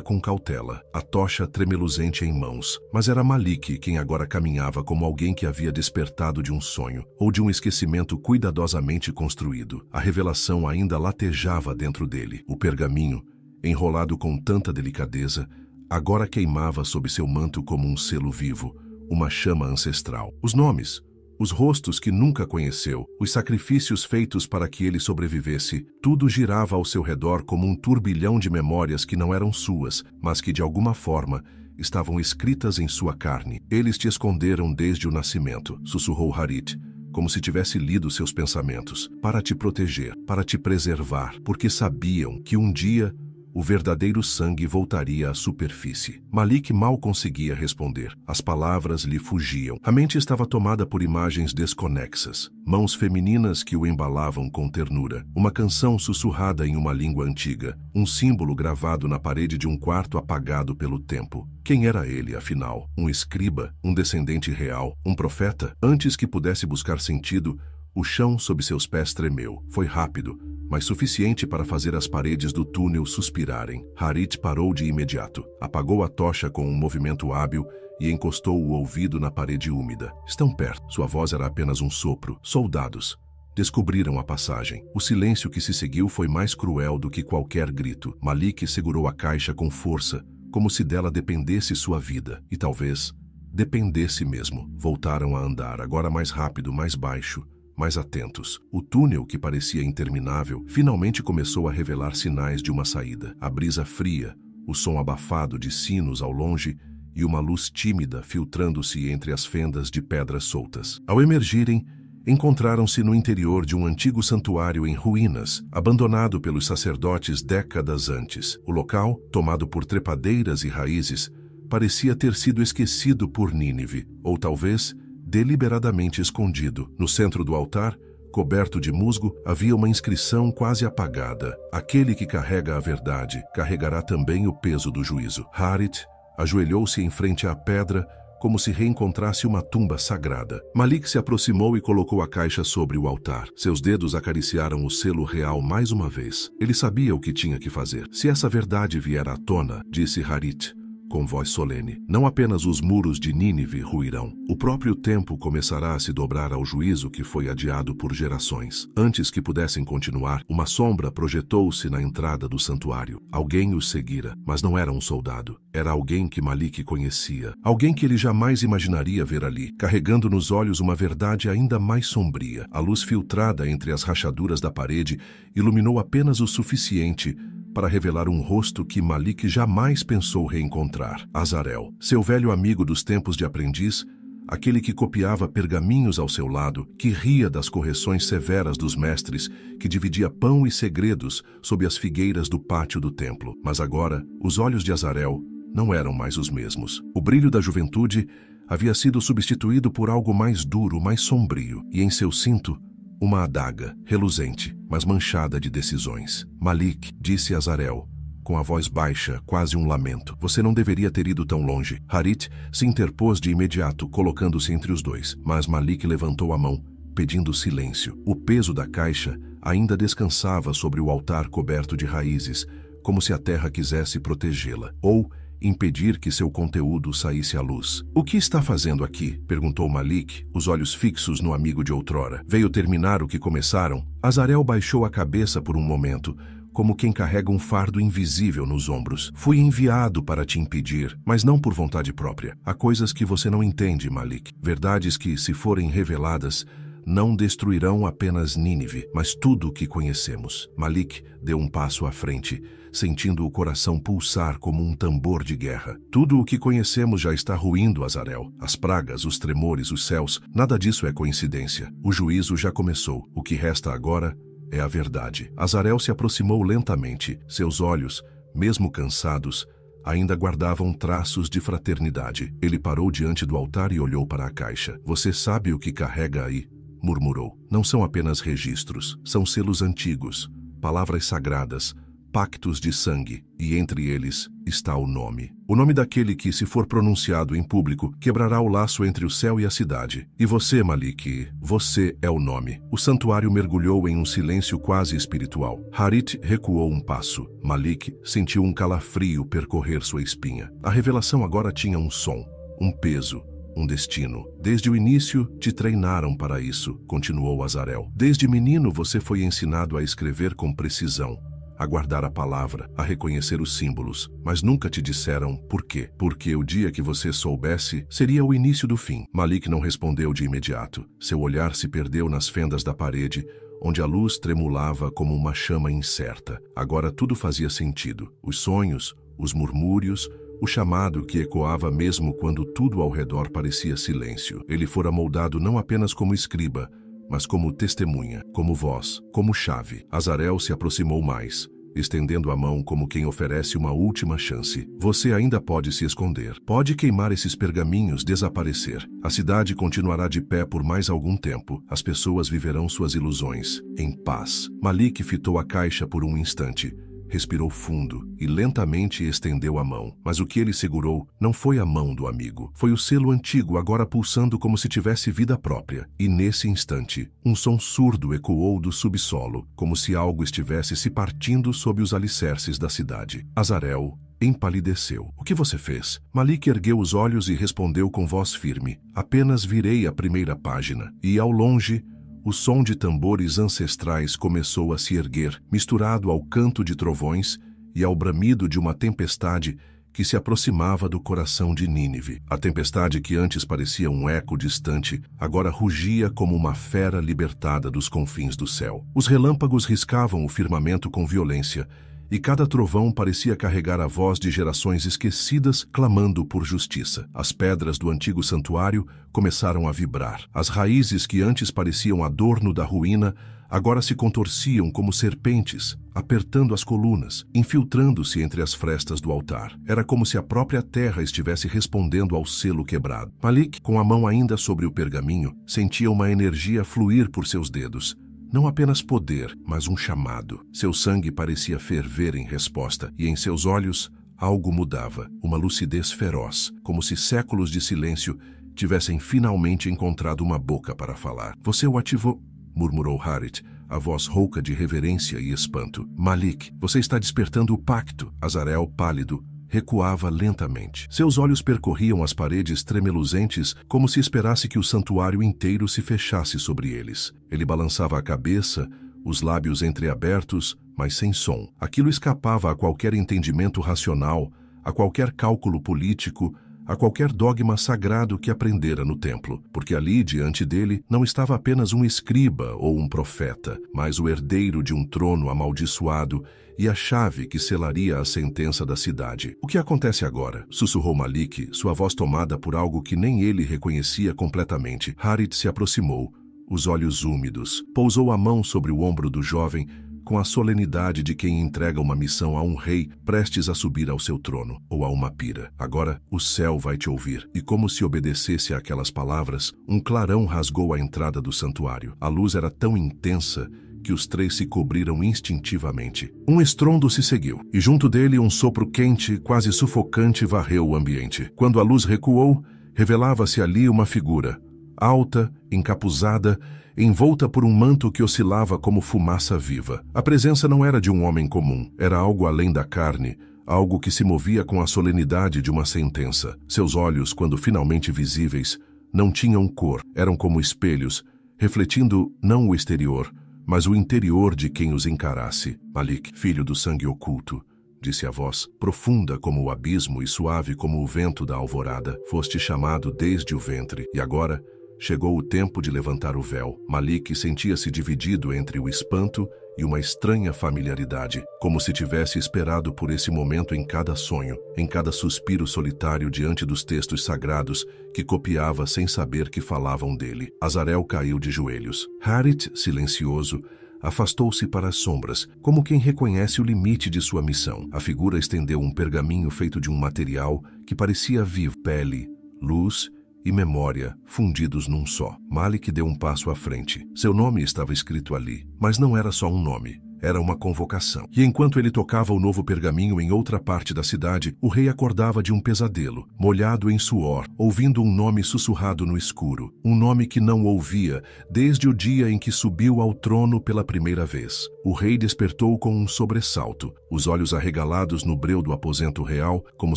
com cautela, a tocha tremeluzente em mãos, mas era Malik quem agora caminhava como alguém que havia despertado de um sonho, ou de um esquecimento cuidadosamente construído. A revelação ainda latejava dentro dele. O pergaminho, enrolado com tanta delicadeza, agora queimava sob seu manto como um selo vivo, uma chama ancestral. Os nomes, os rostos que nunca conheceu, os sacrifícios feitos para que ele sobrevivesse, tudo girava ao seu redor como um turbilhão de memórias que não eram suas, mas que de alguma forma estavam escritas em sua carne. Eles te esconderam desde o nascimento, sussurrou Harit, como se tivesse lido seus pensamentos, para te proteger, para te preservar, porque sabiam que um dia o verdadeiro sangue voltaria à superfície. Malik mal conseguia responder. As palavras lhe fugiam. A mente estava tomada por imagens desconexas. Mãos femininas que o embalavam com ternura. Uma canção sussurrada em uma língua antiga. Um símbolo gravado na parede de um quarto apagado pelo tempo. Quem era ele, afinal? Um escriba? Um descendente real? Um profeta? Antes que pudesse buscar sentido, o chão sob seus pés tremeu. Foi rápido, mas suficiente para fazer as paredes do túnel suspirarem. Harit parou de imediato, apagou a tocha com um movimento hábil e encostou o ouvido na parede úmida. Estão perto. Sua voz era apenas um sopro. Soldados. Descobriram a passagem. O silêncio que se seguiu foi mais cruel do que qualquer grito. Malik segurou a caixa com força, como se dela dependesse sua vida. E talvez dependesse mesmo. Voltaram a andar, agora mais rápido, mais baixo, mais atentos. O túnel, que parecia interminável, finalmente começou a revelar sinais de uma saída. A brisa fria, o som abafado de sinos ao longe e uma luz tímida filtrando-se entre as fendas de pedras soltas. Ao emergirem, encontraram-se no interior de um antigo santuário em ruínas, abandonado pelos sacerdotes décadas antes. O local, tomado por trepadeiras e raízes, parecia ter sido esquecido por Nínive, ou talvez deliberadamente escondido. No centro do altar, coberto de musgo, havia uma inscrição quase apagada. Aquele que carrega a verdade carregará também o peso do juízo. Harit ajoelhou-se em frente à pedra, como se reencontrasse uma tumba sagrada. Malik se aproximou e colocou a caixa sobre o altar. Seus dedos acariciaram o selo real mais uma vez. Ele sabia o que tinha que fazer. Se essa verdade vier à tona, disse Harit, com voz solene, não apenas os muros de Nínive ruirão. O próprio tempo começará a se dobrar ao juízo que foi adiado por gerações. Antes que pudessem continuar, uma sombra projetou-se na entrada do santuário. Alguém os seguira, mas não era um soldado. Era alguém que Malik conhecia. Alguém que ele jamais imaginaria ver ali, carregando nos olhos uma verdade ainda mais sombria. A luz filtrada entre as rachaduras da parede iluminou apenas o suficiente para revelar um rosto que Malik jamais pensou reencontrar. Azarel, seu velho amigo dos tempos de aprendiz, aquele que copiava pergaminhos ao seu lado, que ria das correções severas dos mestres, que dividia pão e segredos sob as figueiras do pátio do templo. Mas agora, os olhos de Azarel não eram mais os mesmos. O brilho da juventude havia sido substituído por algo mais duro, mais sombrio, e em seu cinto, uma adaga, reluzente, mas manchada de decisões. Malik, disse Azarel, com a voz baixa, quase um lamento. Você não deveria ter ido tão longe. Harit se interpôs de imediato, colocando-se entre os dois, mas Malik levantou a mão, pedindo silêncio. O peso da caixa ainda descansava sobre o altar coberto de raízes, como se a terra quisesse protegê-la, ou impedir que seu conteúdo saísse à luz. O que está fazendo aqui? Perguntou Malik, os olhos fixos no amigo de outrora. Veio terminar o que começaram? Azarel baixou a cabeça por um momento, como quem carrega um fardo invisível nos ombros. Fui enviado para te impedir, mas não por vontade própria. Há coisas que você não entende, Malik. Verdades que, se forem reveladas, não destruirão apenas Nínive, mas tudo o que conhecemos. Malik deu um passo à frente, sentindo o coração pulsar como um tambor de guerra. Tudo o que conhecemos já está ruindo, Azarel. As pragas, os tremores, os céus, nada disso é coincidência. O juízo já começou. O que resta agora é a verdade. Azarel se aproximou lentamente. Seus olhos, mesmo cansados, ainda guardavam traços de fraternidade. Ele parou diante do altar e olhou para a caixa. Você sabe o que carrega aí? Murmurou. Não são apenas registros, são selos antigos, palavras sagradas, pactos de sangue, e entre eles está o nome. O nome daquele que, se for pronunciado em público, quebrará o laço entre o céu e a cidade. E você, Malik, você é o nome. O santuário mergulhou em um silêncio quase espiritual. Harit recuou um passo. Malik sentiu um calafrio percorrer sua espinha. A revelação agora tinha um som, um peso, um destino. Desde o início, te treinaram para isso, continuou Azarel. Desde menino, você foi ensinado a escrever com precisão, a guardar a palavra, a reconhecer os símbolos, mas nunca te disseram por quê. Porque o dia que você soubesse, seria o início do fim. Malik não respondeu de imediato. Seu olhar se perdeu nas fendas da parede, onde a luz tremulava como uma chama incerta. Agora tudo fazia sentido. Os sonhos, os murmúrios, o chamado que ecoava mesmo quando tudo ao redor parecia silêncio. Ele fora moldado não apenas como escriba, mas como testemunha, como voz, como chave. Azarel se aproximou mais, estendendo a mão como quem oferece uma última chance. Você ainda pode se esconder. Pode queimar esses pergaminhos, desaparecer. A cidade continuará de pé por mais algum tempo. As pessoas viverão suas ilusões, em paz. Malik fitou a caixa por um instante. Respirou fundo e lentamente estendeu a mão. Mas o que ele segurou não foi a mão do amigo. Foi o selo antigo, agora pulsando como se tivesse vida própria. E nesse instante, um som surdo ecoou do subsolo, como se algo estivesse se partindo sob os alicerces da cidade. Azarel empalideceu. O que você fez? Malik ergueu os olhos e respondeu com voz firme. Apenas virei a primeira página. E ao longe, o som de tambores ancestrais começou a se erguer, misturado ao canto de trovões e ao bramido de uma tempestade que se aproximava do coração de Nínive. A tempestade que antes parecia um eco distante, agora rugia como uma fera libertada dos confins do céu. Os relâmpagos riscavam o firmamento com violência, e cada trovão parecia carregar a voz de gerações esquecidas clamando por justiça. As pedras do antigo santuário começaram a vibrar. As raízes que antes pareciam adorno da ruína agora se contorciam como serpentes, apertando as colunas, infiltrando-se entre as frestas do altar. Era como se a própria terra estivesse respondendo ao selo quebrado. Malik, com a mão ainda sobre o pergaminho, sentia uma energia fluir por seus dedos. Não apenas poder, mas um chamado. Seu sangue parecia ferver em resposta, e em seus olhos algo mudava, uma lucidez feroz, como se séculos de silêncio tivessem finalmente encontrado uma boca para falar. Você o ativou, murmurou Harit, a voz rouca de reverência e espanto. Malik, você está despertando o pacto. Azarel, pálido, recuava lentamente. Seus olhos percorriam as paredes tremeluzentes como se esperasse que o santuário inteiro se fechasse sobre eles. Ele balançava a cabeça, os lábios entreabertos, mas sem som. Aquilo escapava a qualquer entendimento racional, a qualquer cálculo político, a qualquer dogma sagrado que aprendera no templo, porque ali, diante dele, não estava apenas um escriba ou um profeta, mas o herdeiro de um trono amaldiçoado e a chave que selaria a sentença da cidade. O que acontece agora? Sussurrou Malik, sua voz tomada por algo que nem ele reconhecia completamente. Harit se aproximou, os olhos úmidos, pousou a mão sobre o ombro do jovem, com a solenidade de quem entrega uma missão a um rei prestes a subir ao seu trono, ou a uma pira. Agora, o céu vai te ouvir. E como se obedecesse àquelas palavras, um clarão rasgou a entrada do santuário. A luz era tão intensa que os três se cobriram instintivamente. Um estrondo se seguiu, e junto dele um sopro quente, quase sufocante, varreu o ambiente. Quando a luz recuou, revelava-se ali uma figura, alta, encapuzada, envolta por um manto que oscilava como fumaça viva. A presença não era de um homem comum, era algo além da carne, algo que se movia com a solenidade de uma sentença. Seus olhos, quando finalmente visíveis, não tinham cor, eram como espelhos, refletindo não o exterior, mas o interior de quem os encarasse. Malik, filho do sangue oculto, disse a voz, profunda como o abismo e suave como o vento da alvorada, foste chamado desde o ventre, e agora Chegou o tempo de levantar o véu. Malik sentia-se dividido entre o espanto e uma estranha familiaridade, como se tivesse esperado por esse momento em cada sonho, em cada suspiro solitário diante dos textos sagrados que copiava sem saber que falavam dele. Azarel caiu de joelhos. Harith, silencioso, afastou-se para as sombras, como quem reconhece o limite de sua missão. A figura estendeu um pergaminho feito de um material que parecia vivo, pele, luz e memória fundidos num só. Malik deu um passo à frente. Seu nome estava escrito ali, mas não era só um nome. Era uma convocação. E enquanto ele tocava o novo pergaminho em outra parte da cidade, o rei acordava de um pesadelo, molhado em suor, ouvindo um nome sussurrado no escuro. Um nome que não ouvia desde o dia em que subiu ao trono pela primeira vez. O rei despertou com um sobressalto, os olhos arregalados no breu do aposento real, como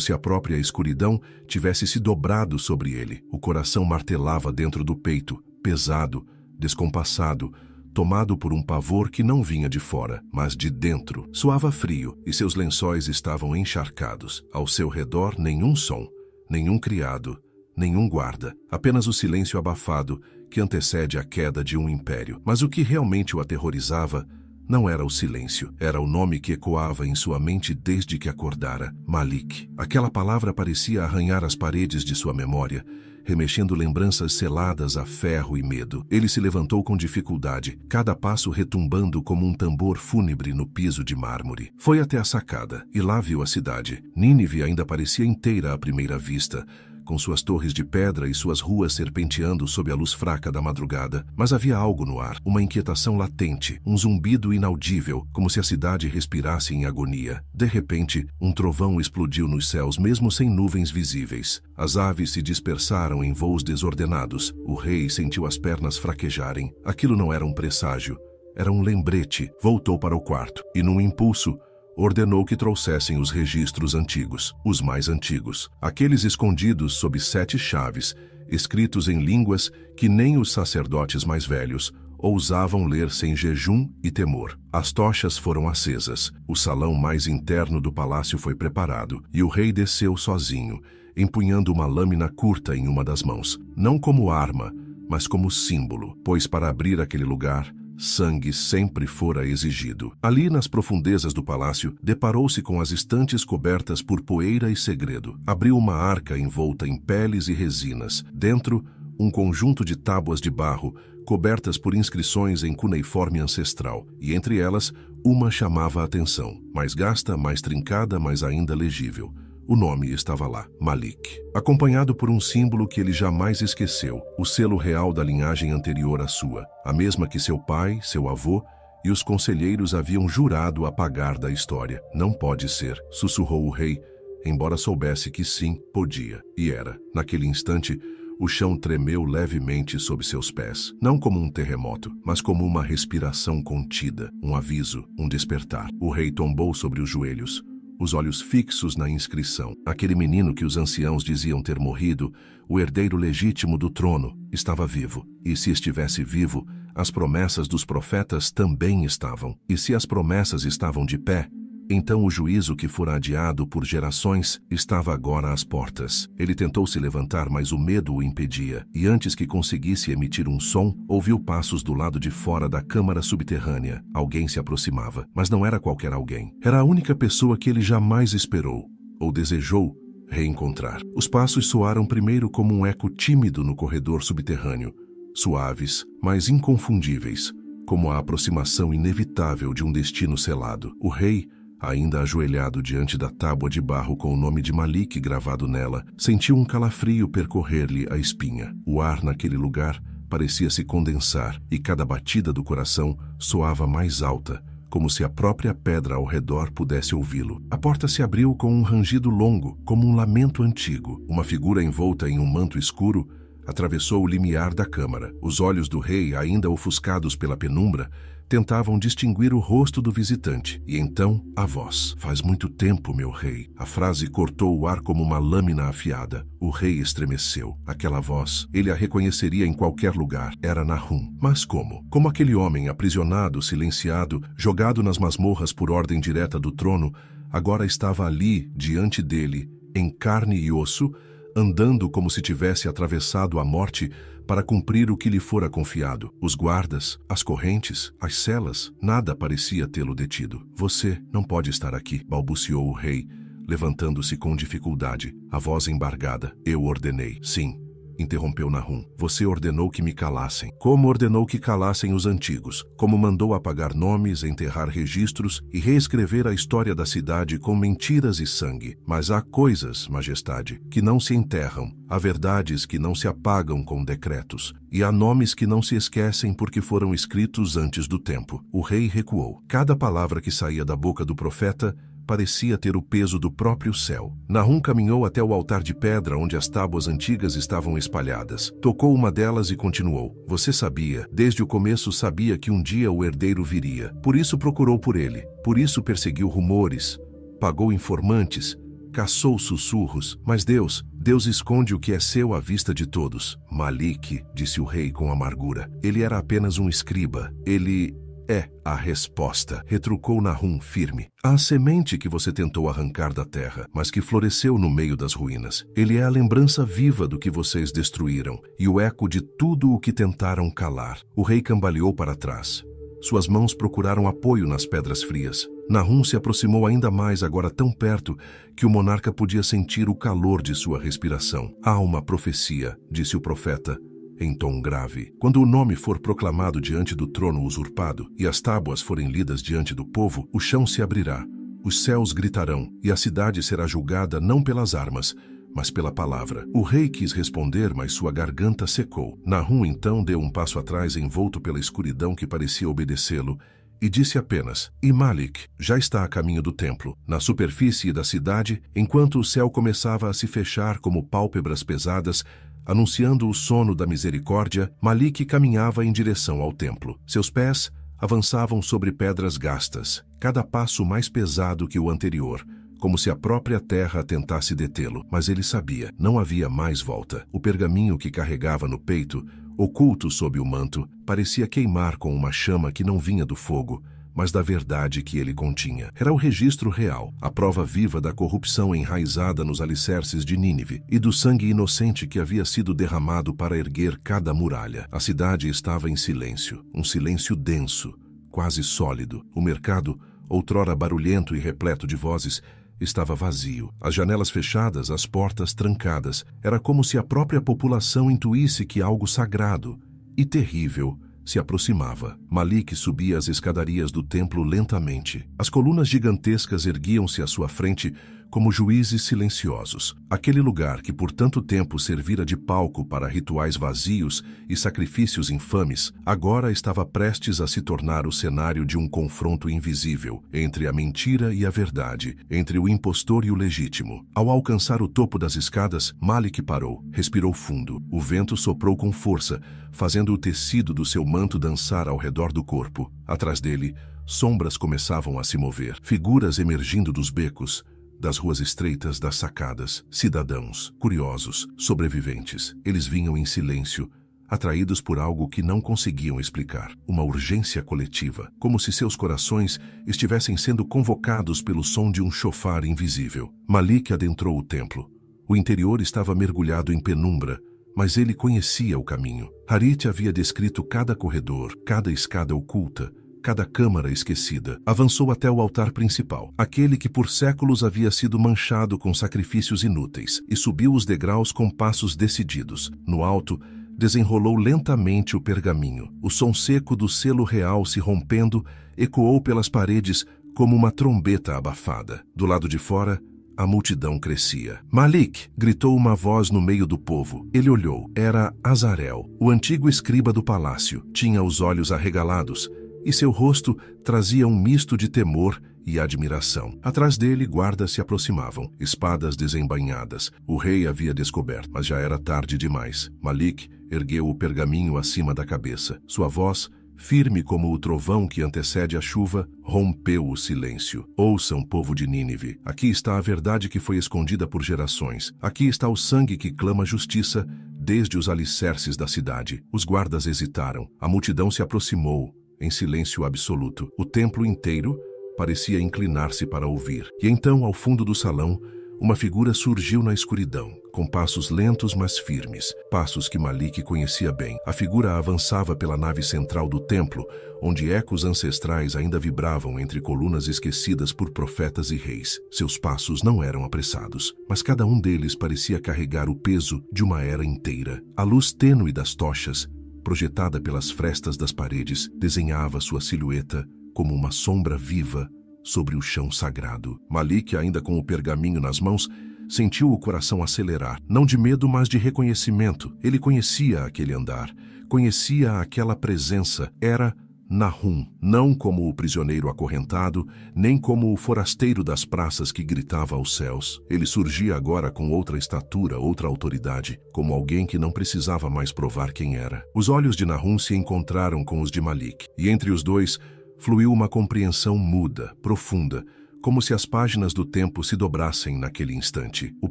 se a própria escuridão tivesse se dobrado sobre ele. O coração martelava dentro do peito, pesado, descompassado, tomado por um pavor que não vinha de fora, mas de dentro. Soava frio e seus lençóis estavam encharcados. Ao seu redor, nenhum som, nenhum criado, nenhum guarda. Apenas o silêncio abafado que antecede a queda de um império. Mas o que realmente o aterrorizava não era o silêncio, era o nome que ecoava em sua mente desde que acordara: Malik. Aquela palavra parecia arranhar as paredes de sua memória, remexendo lembranças seladas a ferro e medo. Ele se levantou com dificuldade, cada passo retumbando como um tambor fúnebre no piso de mármore. Foi até a sacada, e lá viu a cidade. Nínive ainda parecia inteira à primeira vista, com suas torres de pedra e suas ruas serpenteando sob a luz fraca da madrugada. Mas havia algo no ar, uma inquietação latente, um zumbido inaudível, como se a cidade respirasse em agonia. De repente, um trovão explodiu nos céus, mesmo sem nuvens visíveis. As aves se dispersaram em voos desordenados. O rei sentiu as pernas fraquejarem. Aquilo não era um presságio, era um lembrete. Voltou para o quarto e, num impulso, ordenou que trouxessem os registros antigos, os mais antigos, aqueles escondidos sob 7 chaves, escritos em línguas que nem os sacerdotes mais velhos ousavam ler sem jejum e temor. As tochas foram acesas, o salão mais interno do palácio foi preparado, e o rei desceu sozinho, empunhando uma lâmina curta em uma das mãos, não como arma, mas como símbolo, pois para abrir aquele lugar, sangue sempre fora exigido. Ali, nas profundezas do palácio, deparou-se com as estantes cobertas por poeira e segredo. Abriu uma arca envolta em peles e resinas. Dentro, um conjunto de tábuas de barro, cobertas por inscrições em cuneiforme ancestral, e entre elas, uma chamava a atenção, mais gasta, mais trincada, mas ainda legível. O nome estava lá, Malik, acompanhado por um símbolo que ele jamais esqueceu, o selo real da linhagem anterior à sua, a mesma que seu pai, seu avô e os conselheiros haviam jurado apagar da história. Não pode ser, sussurrou o rei, embora soubesse que sim, podia, e era. Naquele instante, o chão tremeu levemente sob seus pés, não como um terremoto, mas como uma respiração contida, um aviso, um despertar. O rei tombou sobre os joelhos, os olhos fixos na inscrição. Aquele menino que os anciãos diziam ter morrido, o herdeiro legítimo do trono, estava vivo. E se estivesse vivo, as promessas dos profetas também estavam. E se as promessas estavam de pé, então o juízo que fora adiado por gerações estava agora às portas. Ele tentou se levantar, mas o medo o impedia, e antes que conseguisse emitir um som, ouviu passos do lado de fora da câmara subterrânea. Alguém se aproximava, mas não era qualquer alguém. Era a única pessoa que ele jamais esperou, ou desejou, reencontrar. Os passos soaram primeiro como um eco tímido no corredor subterrâneo, suaves, mas inconfundíveis, como a aproximação inevitável de um destino selado. O rei, ainda ajoelhado diante da tábua de barro com o nome de Malik gravado nela, sentiu um calafrio percorrer-lhe a espinha. O ar naquele lugar parecia se condensar e cada batida do coração soava mais alta, como se a própria pedra ao redor pudesse ouvi-lo. A porta se abriu com um rangido longo, como um lamento antigo. Uma figura envolta em um manto escuro atravessou o limiar da câmara. Os olhos do rei, ainda ofuscados pela penumbra, tentavam distinguir o rosto do visitante. E então, a voz. Faz muito tempo, meu rei. A frase cortou o ar como uma lâmina afiada. O rei estremeceu. Aquela voz, ele a reconheceria em qualquer lugar. Era Nahum. Mas como? Como aquele homem aprisionado, silenciado, jogado nas masmorras por ordem direta do trono, agora estava ali, diante dele, em carne e osso, andando como se tivesse atravessado a morte para cumprir o que lhe fora confiado. Os guardas, as correntes, as celas, nada parecia tê-lo detido. Você não pode estar aqui, balbuciou o rei, levantando-se com dificuldade, a voz embargada. Eu ordenei. Sim, interrompeu Nahum. Você ordenou que me calassem. Como ordenou que calassem os antigos? Como mandou apagar nomes, enterrar registros e reescrever a história da cidade com mentiras e sangue. Mas há coisas, majestade, que não se enterram, há verdades que não se apagam com decretos, e há nomes que não se esquecem porque foram escritos antes do tempo. O rei recuou. Cada palavra que saía da boca do profeta parecia ter o peso do próprio céu. Nahum caminhou até o altar de pedra onde as tábuas antigas estavam espalhadas. Tocou uma delas e continuou. Você sabia, desde o começo sabia que um dia o herdeiro viria. Por isso procurou por ele. Por isso perseguiu rumores, pagou informantes, caçou sussurros. Mas Deus esconde o que é seu à vista de todos. Malik, disse o rei com amargura. Ele era apenas um escriba. Ele é a resposta, retrucou Nahum firme. A semente que você tentou arrancar da terra, mas que floresceu no meio das ruínas. Ele é a lembrança viva do que vocês destruíram e o eco de tudo o que tentaram calar. O rei cambaleou para trás. Suas mãos procuraram apoio nas pedras frias. Nahum se aproximou ainda mais, agora tão perto que o monarca podia sentir o calor de sua respiração. Há uma profecia, disse o profeta, em tom grave. Quando o nome for proclamado diante do trono usurpado e as tábuas forem lidas diante do povo, o chão se abrirá, os céus gritarão e a cidade será julgada não pelas armas, mas pela palavra. O rei quis responder, mas sua garganta secou. Nahum então deu um passo atrás, envolto pela escuridão que parecia obedecê-lo, e disse apenas, e Malik já está a caminho do templo, na superfície da cidade, enquanto o céu começava a se fechar como pálpebras pesadas, anunciando o sono da misericórdia, Malik caminhava em direção ao templo. Seus pés avançavam sobre pedras gastas, cada passo mais pesado que o anterior, como se a própria terra tentasse detê-lo. Mas ele sabia, não havia mais volta. O pergaminho que carregava no peito, oculto sob o manto, parecia queimar com uma chama que não vinha do fogo, mas da verdade que ele continha. Era o registro real, a prova viva da corrupção enraizada nos alicerces de Nínive e do sangue inocente que havia sido derramado para erguer cada muralha. A cidade estava em silêncio, um silêncio denso, quase sólido. O mercado, outrora barulhento e repleto de vozes, estava vazio. As janelas fechadas, as portas trancadas. Era como se a própria população intuísse que algo sagrado e terrível se aproximava. Malik subia as escadarias do templo lentamente. As colunas gigantescas erguiam-se à sua frente como juízes silenciosos. Aquele lugar que por tanto tempo servira de palco para rituais vazios e sacrifícios infames, agora estava prestes a se tornar o cenário de um confronto invisível entre a mentira e a verdade, entre o impostor e o legítimo. Ao alcançar o topo das escadas, Malik parou, respirou fundo. O vento soprou com força, fazendo o tecido do seu manto dançar ao redor do corpo. Atrás dele, sombras começavam a se mover, figuras emergindo dos becos, das ruas estreitas, das sacadas, cidadãos, curiosos, sobreviventes. Eles vinham em silêncio, atraídos por algo que não conseguiam explicar. Uma urgência coletiva, como se seus corações estivessem sendo convocados pelo som de um chofar invisível. Malik adentrou o templo. O interior estava mergulhado em penumbra, mas ele conhecia o caminho. Harit havia descrito cada corredor, cada escada oculta, cada câmara esquecida. Avançou até o altar principal, aquele que por séculos havia sido manchado com sacrifícios inúteis, e subiu os degraus com passos decididos. No alto, desenrolou lentamente o pergaminho. O som seco do selo real se rompendo ecoou pelas paredes como uma trombeta abafada. Do lado de fora, a multidão crescia. Malik! Gritou uma voz no meio do povo. Ele olhou. Era Azarel, o antigo escriba do palácio. Tinha os olhos arregalados, e seu rosto trazia um misto de temor e admiração. Atrás dele, guardas se aproximavam, espadas desembainhadas. O rei havia descoberto, mas já era tarde demais. Malik ergueu o pergaminho acima da cabeça. Sua voz, firme como o trovão que antecede a chuva, rompeu o silêncio. Ouçam, povo de Nínive. Aqui está a verdade que foi escondida por gerações. Aqui está o sangue que clama justiça desde os alicerces da cidade. Os guardas hesitaram. A multidão se aproximou, em silêncio absoluto. O templo inteiro parecia inclinar-se para ouvir. E então, ao fundo do salão, Uma figura surgiu na escuridão, com passos lentos mas firmes, passos que Malik conhecia bem. A figura avançava pela nave central do templo, onde ecos ancestrais ainda vibravam entre colunas esquecidas por profetas e reis. Seus passos não eram apressados, mas cada um deles parecia carregar o peso de uma era inteira. A luz tênue das tochas, projetada pelas frestas das paredes, desenhava sua silhueta como uma sombra viva sobre o chão sagrado. Malik, ainda com o pergaminho nas mãos, sentiu o coração acelerar, não de medo, mas de reconhecimento. Ele conhecia aquele andar, conhecia aquela presença. Era Nahum, não como o prisioneiro acorrentado, nem como o forasteiro das praças que gritava aos céus. Ele surgia agora com outra estatura, outra autoridade, como alguém que não precisava mais provar quem era. Os olhos de Nahum se encontraram com os de Malik, e entre os dois fluiu uma compreensão muda, profunda, como se as páginas do tempo se dobrassem naquele instante. O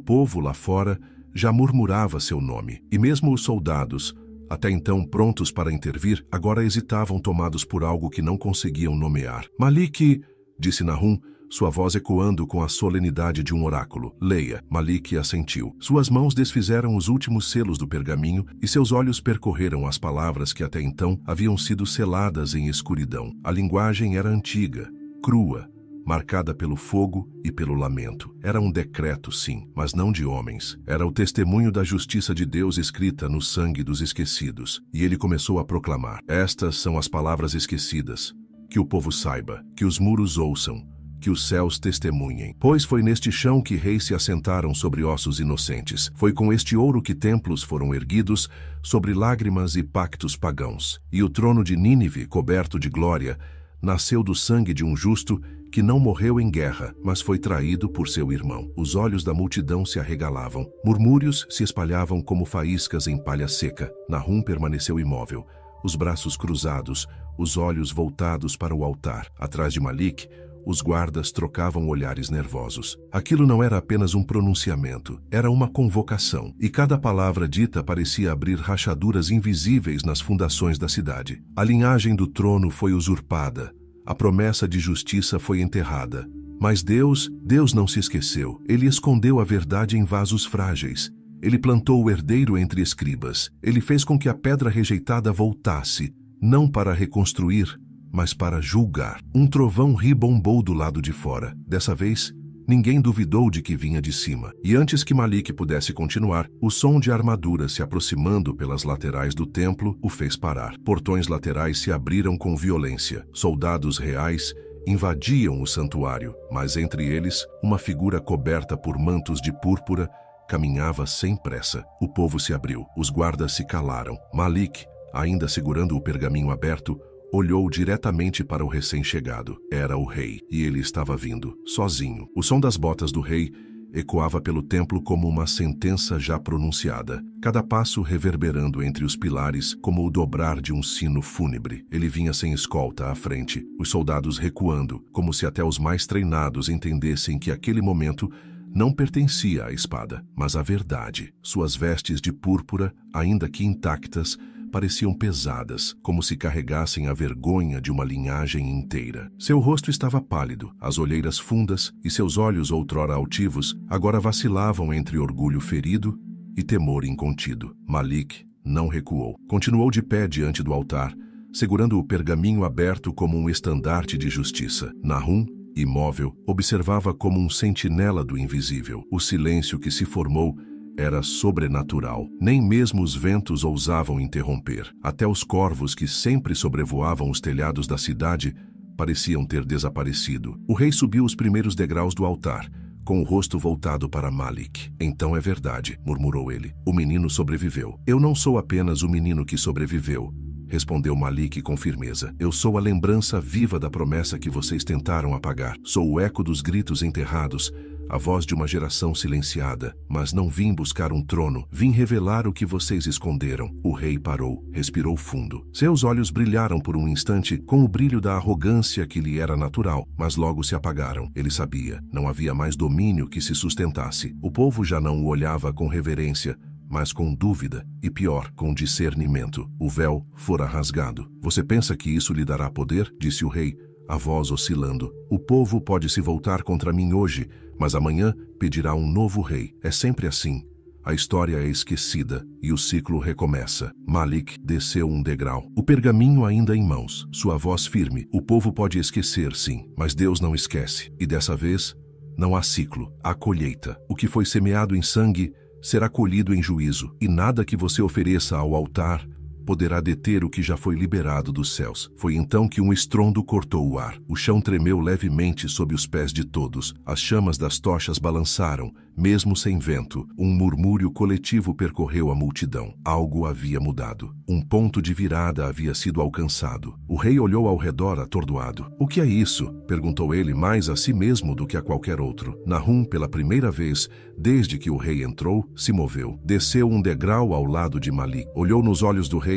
povo lá fora já murmurava seu nome, e mesmo os soldados, até então prontos para intervir, agora hesitavam, tomados por algo que não conseguiam nomear. Malik, disse Nahum, sua voz ecoando com a solenidade de um oráculo. Leia. Malik assentiu. Suas mãos desfizeram os últimos selos do pergaminho e seus olhos percorreram as palavras que até então haviam sido seladas em escuridão. A linguagem era antiga, crua, marcada pelo fogo e pelo lamento. Era um decreto, sim, mas não de homens. Era o testemunho da justiça de Deus escrita no sangue dos esquecidos. E ele começou a proclamar: estas são as palavras esquecidas. Que o povo saiba, que os muros ouçam, que os céus testemunhem. Pois foi neste chão que reis se assentaram sobre ossos inocentes. Foi com este ouro que templos foram erguidos sobre lágrimas e pactos pagãos. E o trono de Nínive, coberto de glória, nasceu do sangue de um justo que não morreu em guerra, mas foi traído por seu irmão. Os olhos da multidão se arregalavam. Murmúrios se espalhavam como faíscas em palha seca. Nahum permaneceu imóvel, os braços cruzados, os olhos voltados para o altar. Atrás de Malik, os guardas trocavam olhares nervosos. Aquilo não era apenas um pronunciamento, era uma convocação, e cada palavra dita parecia abrir rachaduras invisíveis nas fundações da cidade. A linhagem do trono foi usurpada, a promessa de justiça foi enterrada. Mas Deus não se esqueceu. Ele escondeu a verdade em vasos frágeis. Ele plantou o herdeiro entre escribas. Ele fez com que a pedra rejeitada voltasse, não para reconstruir, mas para julgar. Um trovão ribombou do lado de fora. Dessa vez, ninguém duvidou de que vinha de cima. E antes que Malik pudesse continuar, o som de armaduras se aproximando pelas laterais do templo o fez parar. Portões laterais se abriram com violência. Soldados reais invadiam o santuário, mas entre eles, uma figura coberta por mantos de púrpura caminhava sem pressa. O povo se abriu. Os guardas se calaram. Malik, ainda segurando o pergaminho aberto, olhou diretamente para o recém-chegado. Era o rei, e ele estava vindo, sozinho. O som das botas do rei ecoava pelo templo como uma sentença já pronunciada, cada passo reverberando entre os pilares como o dobrar de um sino fúnebre. Ele vinha sem escolta à frente, os soldados recuando, como se até os mais treinados entendessem que aquele momento não pertencia à espada, mas à verdade. Suas vestes de púrpura, ainda que intactas, pareciam pesadas, como se carregassem a vergonha de uma linhagem inteira. Seu rosto estava pálido, as olheiras fundas, e seus olhos, outrora altivos, agora vacilavam entre orgulho ferido e temor incontido. Malik não recuou. Continuou de pé diante do altar, segurando o pergaminho aberto como um estandarte de justiça. Nahum, imóvel, observava como um sentinela do invisível. O silêncio que se formou era sobrenatural. Nem mesmo os ventos ousavam interromper. Até os corvos que sempre sobrevoavam os telhados da cidade pareciam ter desaparecido. O rei subiu os primeiros degraus do altar, com o rosto voltado para Malik. Então é verdade, murmurou ele. O menino sobreviveu. Eu não sou apenas o menino que sobreviveu, respondeu Malik com firmeza. Eu sou a lembrança viva da promessa que vocês tentaram apagar. Sou o eco dos gritos enterrados, a voz de uma geração silenciada. Mas não vim buscar um trono, vim revelar o que vocês esconderam. O rei parou, respirou fundo. Seus olhos brilharam por um instante com o brilho da arrogância que lhe era natural, mas logo se apagaram. Ele sabia, não havia mais domínio que se sustentasse. O povo já não o olhava com reverência, mas com dúvida e, pior, com discernimento. O véu fora rasgado. Você pensa que isso lhe dará poder? Disse o rei, a voz oscilando. O povo pode se voltar contra mim hoje, mas amanhã pedirá um novo rei. É sempre assim. A história é esquecida e o ciclo recomeça. Malik desceu um degrau, o pergaminho ainda em mãos, sua voz firme. O povo pode esquecer, sim, mas Deus não esquece. E dessa vez, não há ciclo, há colheita. O que foi semeado em sangue será colhido em juízo, e nada que você ofereça ao altar poderá deter o que já foi liberado dos céus. Foi então que um estrondo cortou o ar. O chão tremeu levemente sob os pés de todos. As chamas das tochas balançaram, mesmo sem vento. Um murmúrio coletivo percorreu a multidão. Algo havia mudado. Um ponto de virada havia sido alcançado. O rei olhou ao redor atordoado. "O que é isso?" perguntou ele, mais a si mesmo do que a qualquer outro. Nahum, pela primeira vez, desde que o rei entrou, se moveu. Desceu um degrau ao lado de Malik. Olhou nos olhos do rei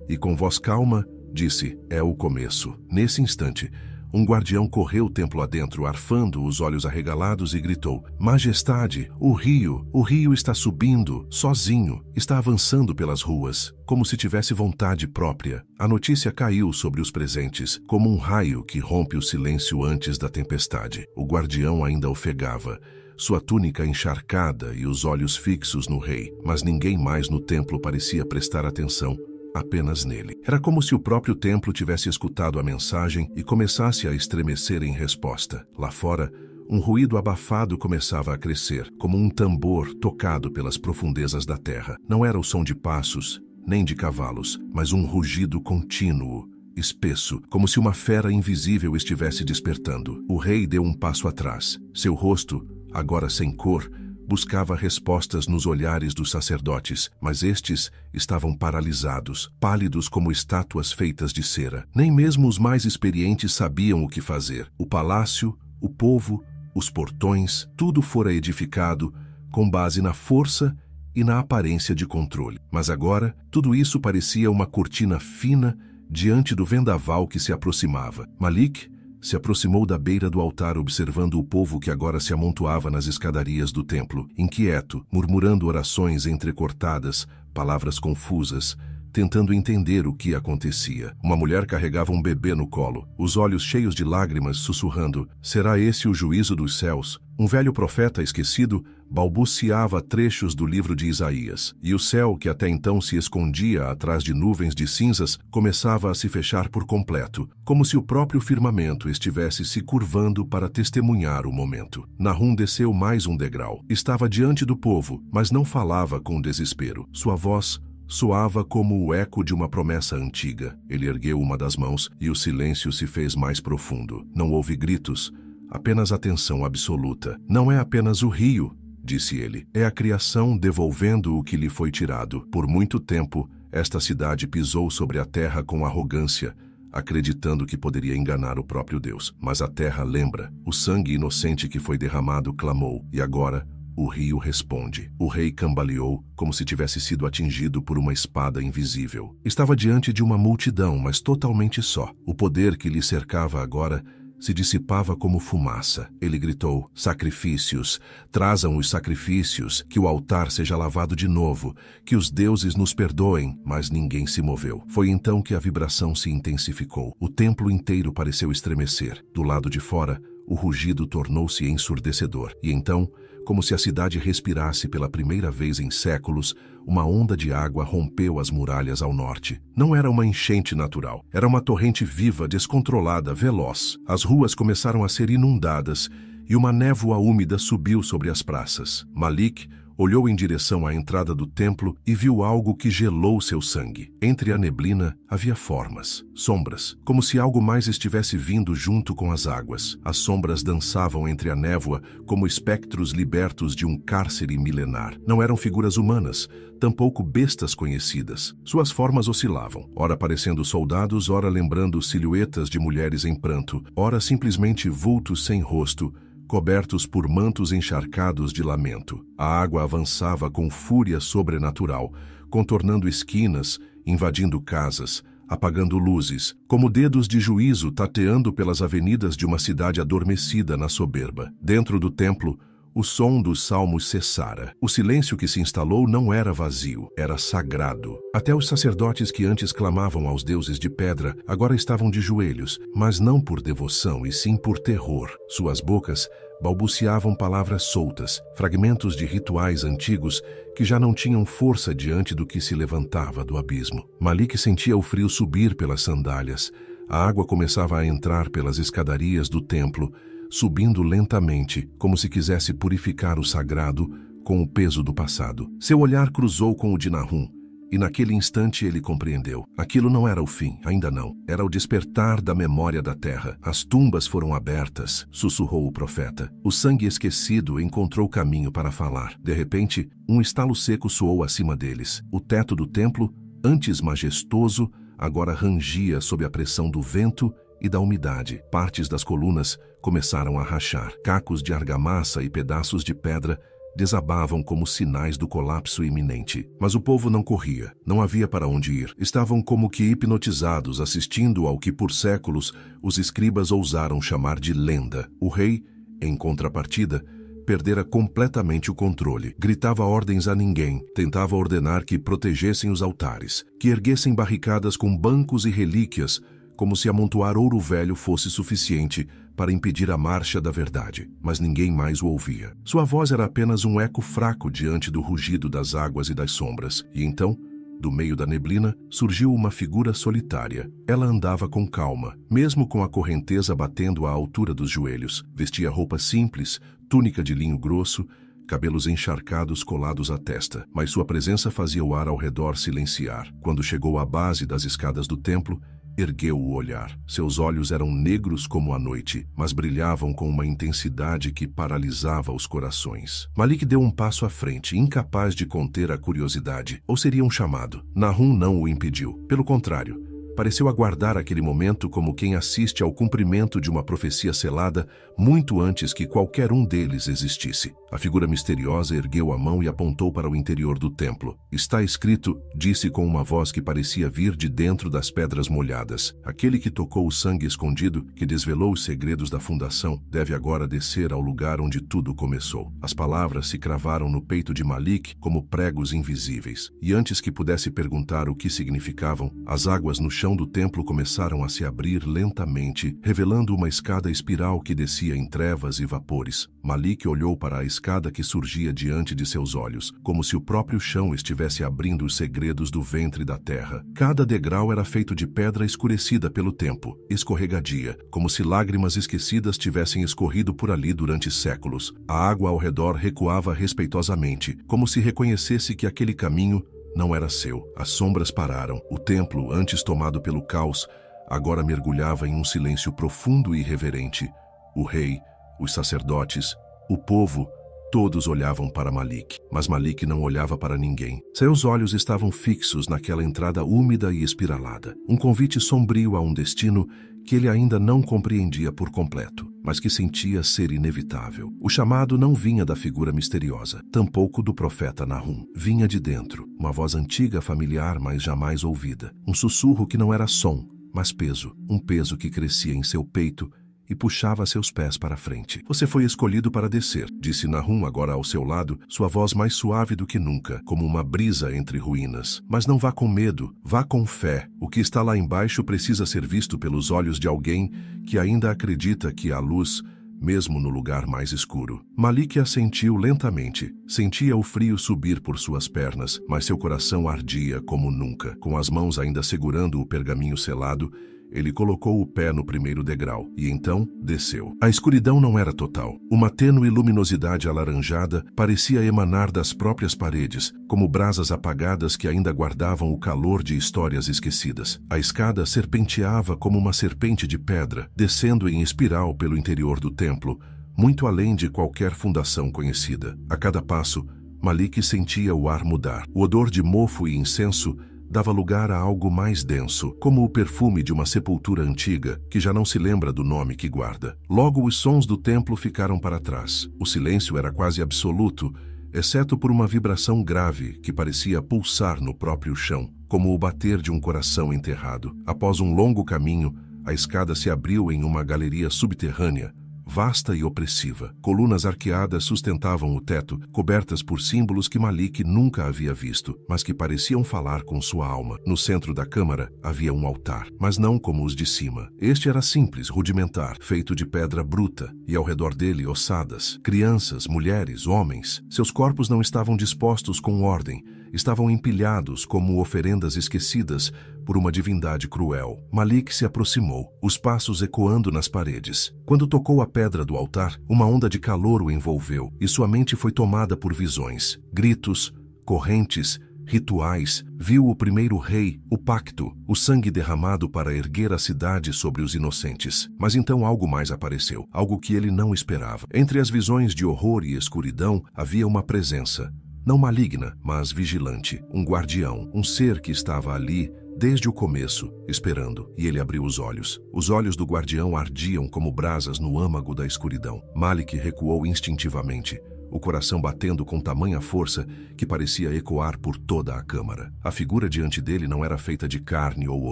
e, com voz calma, disse: "É o começo." Nesse instante, um guardião correu o templo adentro, arfando os olhos arregalados, e gritou: "Majestade, o rio está subindo, sozinho, está avançando pelas ruas, como se tivesse vontade própria." A notícia caiu sobre os presentes, como um raio que rompe o silêncio antes da tempestade. O guardião ainda ofegava, sua túnica encharcada e os olhos fixos no rei, mas ninguém mais no templo parecia prestar atenção, apenas nele. Era como se o próprio templo tivesse escutado a mensagem e começasse a estremecer em resposta. Lá fora, um ruído abafado começava a crescer, como um tambor tocado pelas profundezas da terra. Não era o som de passos, nem de cavalos, mas um rugido contínuo, espesso, como se uma fera invisível estivesse despertando. O rei deu um passo atrás. Seu rosto, agora sem cor, buscava respostas nos olhares dos sacerdotes, mas estes estavam paralisados, pálidos como estátuas feitas de cera. Nem mesmo os mais experientes sabiam o que fazer. O palácio, o povo, os portões, tudo fora edificado com base na força e na aparência de controle. Mas agora, tudo isso parecia uma cortina fina diante do vendaval que se aproximava. Malik se aproximou da beira do altar, observando o povo que agora se amontoava nas escadarias do templo, inquieto, murmurando orações entrecortadas, palavras confusas, tentando entender o que acontecia. Uma mulher carregava um bebê no colo, os olhos cheios de lágrimas, sussurrando: "Será esse o juízo dos céus?" Um velho profeta esquecido balbuciava trechos do livro de Isaías, e o céu, que até então se escondia atrás de nuvens de cinzas, começava a se fechar por completo, como se o próprio firmamento estivesse se curvando para testemunhar o momento. Nahum desceu mais um degrau. Estava diante do povo, mas não falava com desespero. Sua voz soava como o eco de uma promessa antiga. Ele ergueu uma das mãos e o silêncio se fez mais profundo. Não houve gritos, apenas atenção absoluta. "Não é apenas o rio", disse ele. "É a criação devolvendo o que lhe foi tirado. Por muito tempo, esta cidade pisou sobre a terra com arrogância, acreditando que poderia enganar o próprio Deus. Mas a terra lembra. O sangue inocente que foi derramado clamou, e agora o rio responde." O rei cambaleou, como se tivesse sido atingido por uma espada invisível. Estava diante de uma multidão, mas totalmente só. O poder que lhe cercava agora se dissipava como fumaça. Ele gritou: "Sacrifícios! Trazam os sacrifícios! Que o altar seja lavado de novo! Que os deuses nos perdoem!" Mas ninguém se moveu. Foi então que a vibração se intensificou. O templo inteiro pareceu estremecer. Do lado de fora, o rugido tornou-se ensurdecedor. E então, como se a cidade respirasse pela primeira vez em séculos, uma onda de água rompeu as muralhas ao norte. Não era uma enchente natural. Era uma torrente viva, descontrolada, veloz. As ruas começaram a ser inundadas e uma névoa úmida subiu sobre as praças. Malik olhou em direção à entrada do templo e viu algo que gelou seu sangue. Entre a neblina havia formas, sombras, como se algo mais estivesse vindo junto com as águas. As sombras dançavam entre a névoa como espectros libertos de um cárcere milenar. Não eram figuras humanas, tampouco bestas conhecidas. Suas formas oscilavam, ora parecendo soldados, ora lembrando silhuetas de mulheres em pranto, ora simplesmente vultos sem rosto, cobertos por mantos encharcados de lamento. A água avançava com fúria sobrenatural, contornando esquinas, invadindo casas, apagando luzes, como dedos de juízo tateando pelas avenidas de uma cidade adormecida na soberba. Dentro do templo, O som dos salmos cessara. O silêncio que se instalou não era vazio, era sagrado. Até os sacerdotes que antes clamavam aos deuses de pedra agora estavam de joelhos, mas não por devoção e sim por terror. Suas bocas balbuciavam palavras soltas, fragmentos de rituais antigos que já não tinham força diante do que se levantava do abismo. Malik sentia o frio subir pelas sandálias. A água começava a entrar pelas escadarias do templo, subindo lentamente, como se quisesse purificar o sagrado com o peso do passado. Seu olhar cruzou com o de Nahum, e naquele instante ele compreendeu. Aquilo não era o fim, ainda não. Era o despertar da memória da terra. As tumbas foram abertas, sussurrou o profeta. O sangue esquecido encontrou caminho para falar. De repente, um estalo seco soou acima deles. O teto do templo, antes majestoso, agora rangia sob a pressão do vento e da umidade. Partes das colunas começaram a rachar. Cacos de argamassa e pedaços de pedra desabavam como sinais do colapso iminente. Mas o povo não corria, não havia para onde ir. Estavam como que hipnotizados, assistindo ao que por séculos os escribas ousaram chamar de lenda. O rei, em contrapartida, perdera completamente o controle. Gritava ordens a ninguém, tentava ordenar que protegessem os altares, que erguessem barricadas com bancos e relíquias, como se amontoar ouro velho fosse suficiente para impedir a marcha da verdade. Mas ninguém mais o ouvia. Sua voz era apenas um eco fraco diante do rugido das águas e das sombras. E então, do meio da neblina, surgiu uma figura solitária. Ela andava com calma, mesmo com a correnteza batendo à altura dos joelhos. Vestia roupa simples, túnica de linho grosso, cabelos encharcados colados à testa. Mas sua presença fazia o ar ao redor silenciar. Quando chegou à base das escadas do templo, ergueu o olhar. Seus olhos eram negros como a noite, mas brilhavam com uma intensidade que paralisava os corações. Malik deu um passo à frente, incapaz de conter a curiosidade. Ou seria um chamado? Nahum não o impediu. Pelo contrário, pareceu aguardar aquele momento como quem assiste ao cumprimento de uma profecia selada muito antes que qualquer um deles existisse. A figura misteriosa ergueu a mão e apontou para o interior do templo. Está escrito, disse com uma voz que parecia vir de dentro das pedras molhadas. Aquele que tocou o sangue escondido, que desvelou os segredos da fundação, deve agora descer ao lugar onde tudo começou. As palavras se cravaram no peito de Malik como pregos invisíveis. E antes que pudesse perguntar o que significavam, as águas no chão do templo começaram a se abrir lentamente, revelando uma escada espiral que descia em trevas e vapores. Malik olhou para a escada que surgia diante de seus olhos, como se o próprio chão estivesse abrindo os segredos do ventre da terra. Cada degrau era feito de pedra escurecida pelo tempo, escorregadia, como se lágrimas esquecidas tivessem escorrido por ali durante séculos. A água ao redor recuava respeitosamente, como se reconhecesse que aquele caminho não era seu. As sombras pararam. O templo, antes tomado pelo caos, agora mergulhava em um silêncio profundo e reverente. O rei, os sacerdotes, o povo, todos olhavam para Malik. Mas Malik não olhava para ninguém. Seus olhos estavam fixos naquela entrada úmida e espiralada. Um convite sombrio a um destino que ele ainda não compreendia por completo, mas que sentia ser inevitável. O chamado não vinha da figura misteriosa, tampouco do profeta Nahum. Vinha de dentro, uma voz antiga, familiar, mas jamais ouvida. Um sussurro que não era som, mas peso. Um peso que crescia em seu peito e puxava seus pés para frente. Você foi escolhido para descer, disse Nahum agora ao seu lado, sua voz mais suave do que nunca, como uma brisa entre ruínas. Mas não vá com medo, vá com fé. O que está lá embaixo precisa ser visto pelos olhos de alguém que ainda acredita que há luz, mesmo no lugar mais escuro. Malik assentiu lentamente. Sentia o frio subir por suas pernas, mas seu coração ardia como nunca. Com as mãos ainda segurando o pergaminho selado, ele colocou o pé no primeiro degrau e então desceu. A escuridão não era total. Uma tênue luminosidade alaranjada parecia emanar das próprias paredes, como brasas apagadas que ainda guardavam o calor de histórias esquecidas. A escada serpenteava como uma serpente de pedra, descendo em espiral pelo interior do templo, muito além de qualquer fundação conhecida. A cada passo, Malik sentia o ar mudar. O odor de mofo e incenso dava lugar a algo mais denso, como o perfume de uma sepultura antiga, que já não se lembra do nome que guarda. Logo os sons do templo ficaram para trás. O silêncio era quase absoluto, exceto por uma vibração grave que parecia pulsar no próprio chão, como o bater de um coração enterrado. Após um longo caminho, a escada se abriu em uma galeria subterrânea, vasta e opressiva. Colunas arqueadas sustentavam o teto, cobertas por símbolos que Malik nunca havia visto, mas que pareciam falar com sua alma. No centro da câmara havia um altar, mas não como os de cima. Este era simples, rudimentar, feito de pedra bruta, e ao redor dele ossadas, crianças, mulheres, homens. Seus corpos não estavam dispostos com ordem, estavam empilhados como oferendas esquecidas por uma divindade cruel. Malik se aproximou, os passos ecoando nas paredes. Quando tocou a pedra do altar, uma onda de calor o envolveu, e sua mente foi tomada por visões, gritos, correntes, rituais. Viu o primeiro rei, o pacto, o sangue derramado para erguer a cidade sobre os inocentes. Mas então algo mais apareceu, algo que ele não esperava. Entre as visões de horror e escuridão havia uma presença, não maligna, mas vigilante, um guardião, um ser que estava ali desde o começo, esperando, e ele abriu os olhos. Os olhos do guardião ardiam como brasas no âmago da escuridão. Malik recuou instintivamente, o coração batendo com tamanha força que parecia ecoar por toda a câmara. A figura diante dele não era feita de carne ou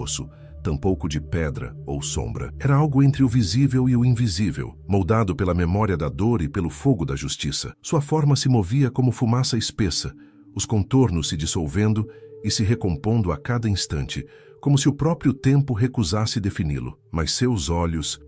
osso, tampouco de pedra ou sombra. Era algo entre o visível e o invisível, moldado pela memória da dor e pelo fogo da justiça. Sua forma se movia como fumaça espessa, os contornos se dissolvendo e se recompondo a cada instante, como se o próprio tempo recusasse defini-lo. Mas seus olhos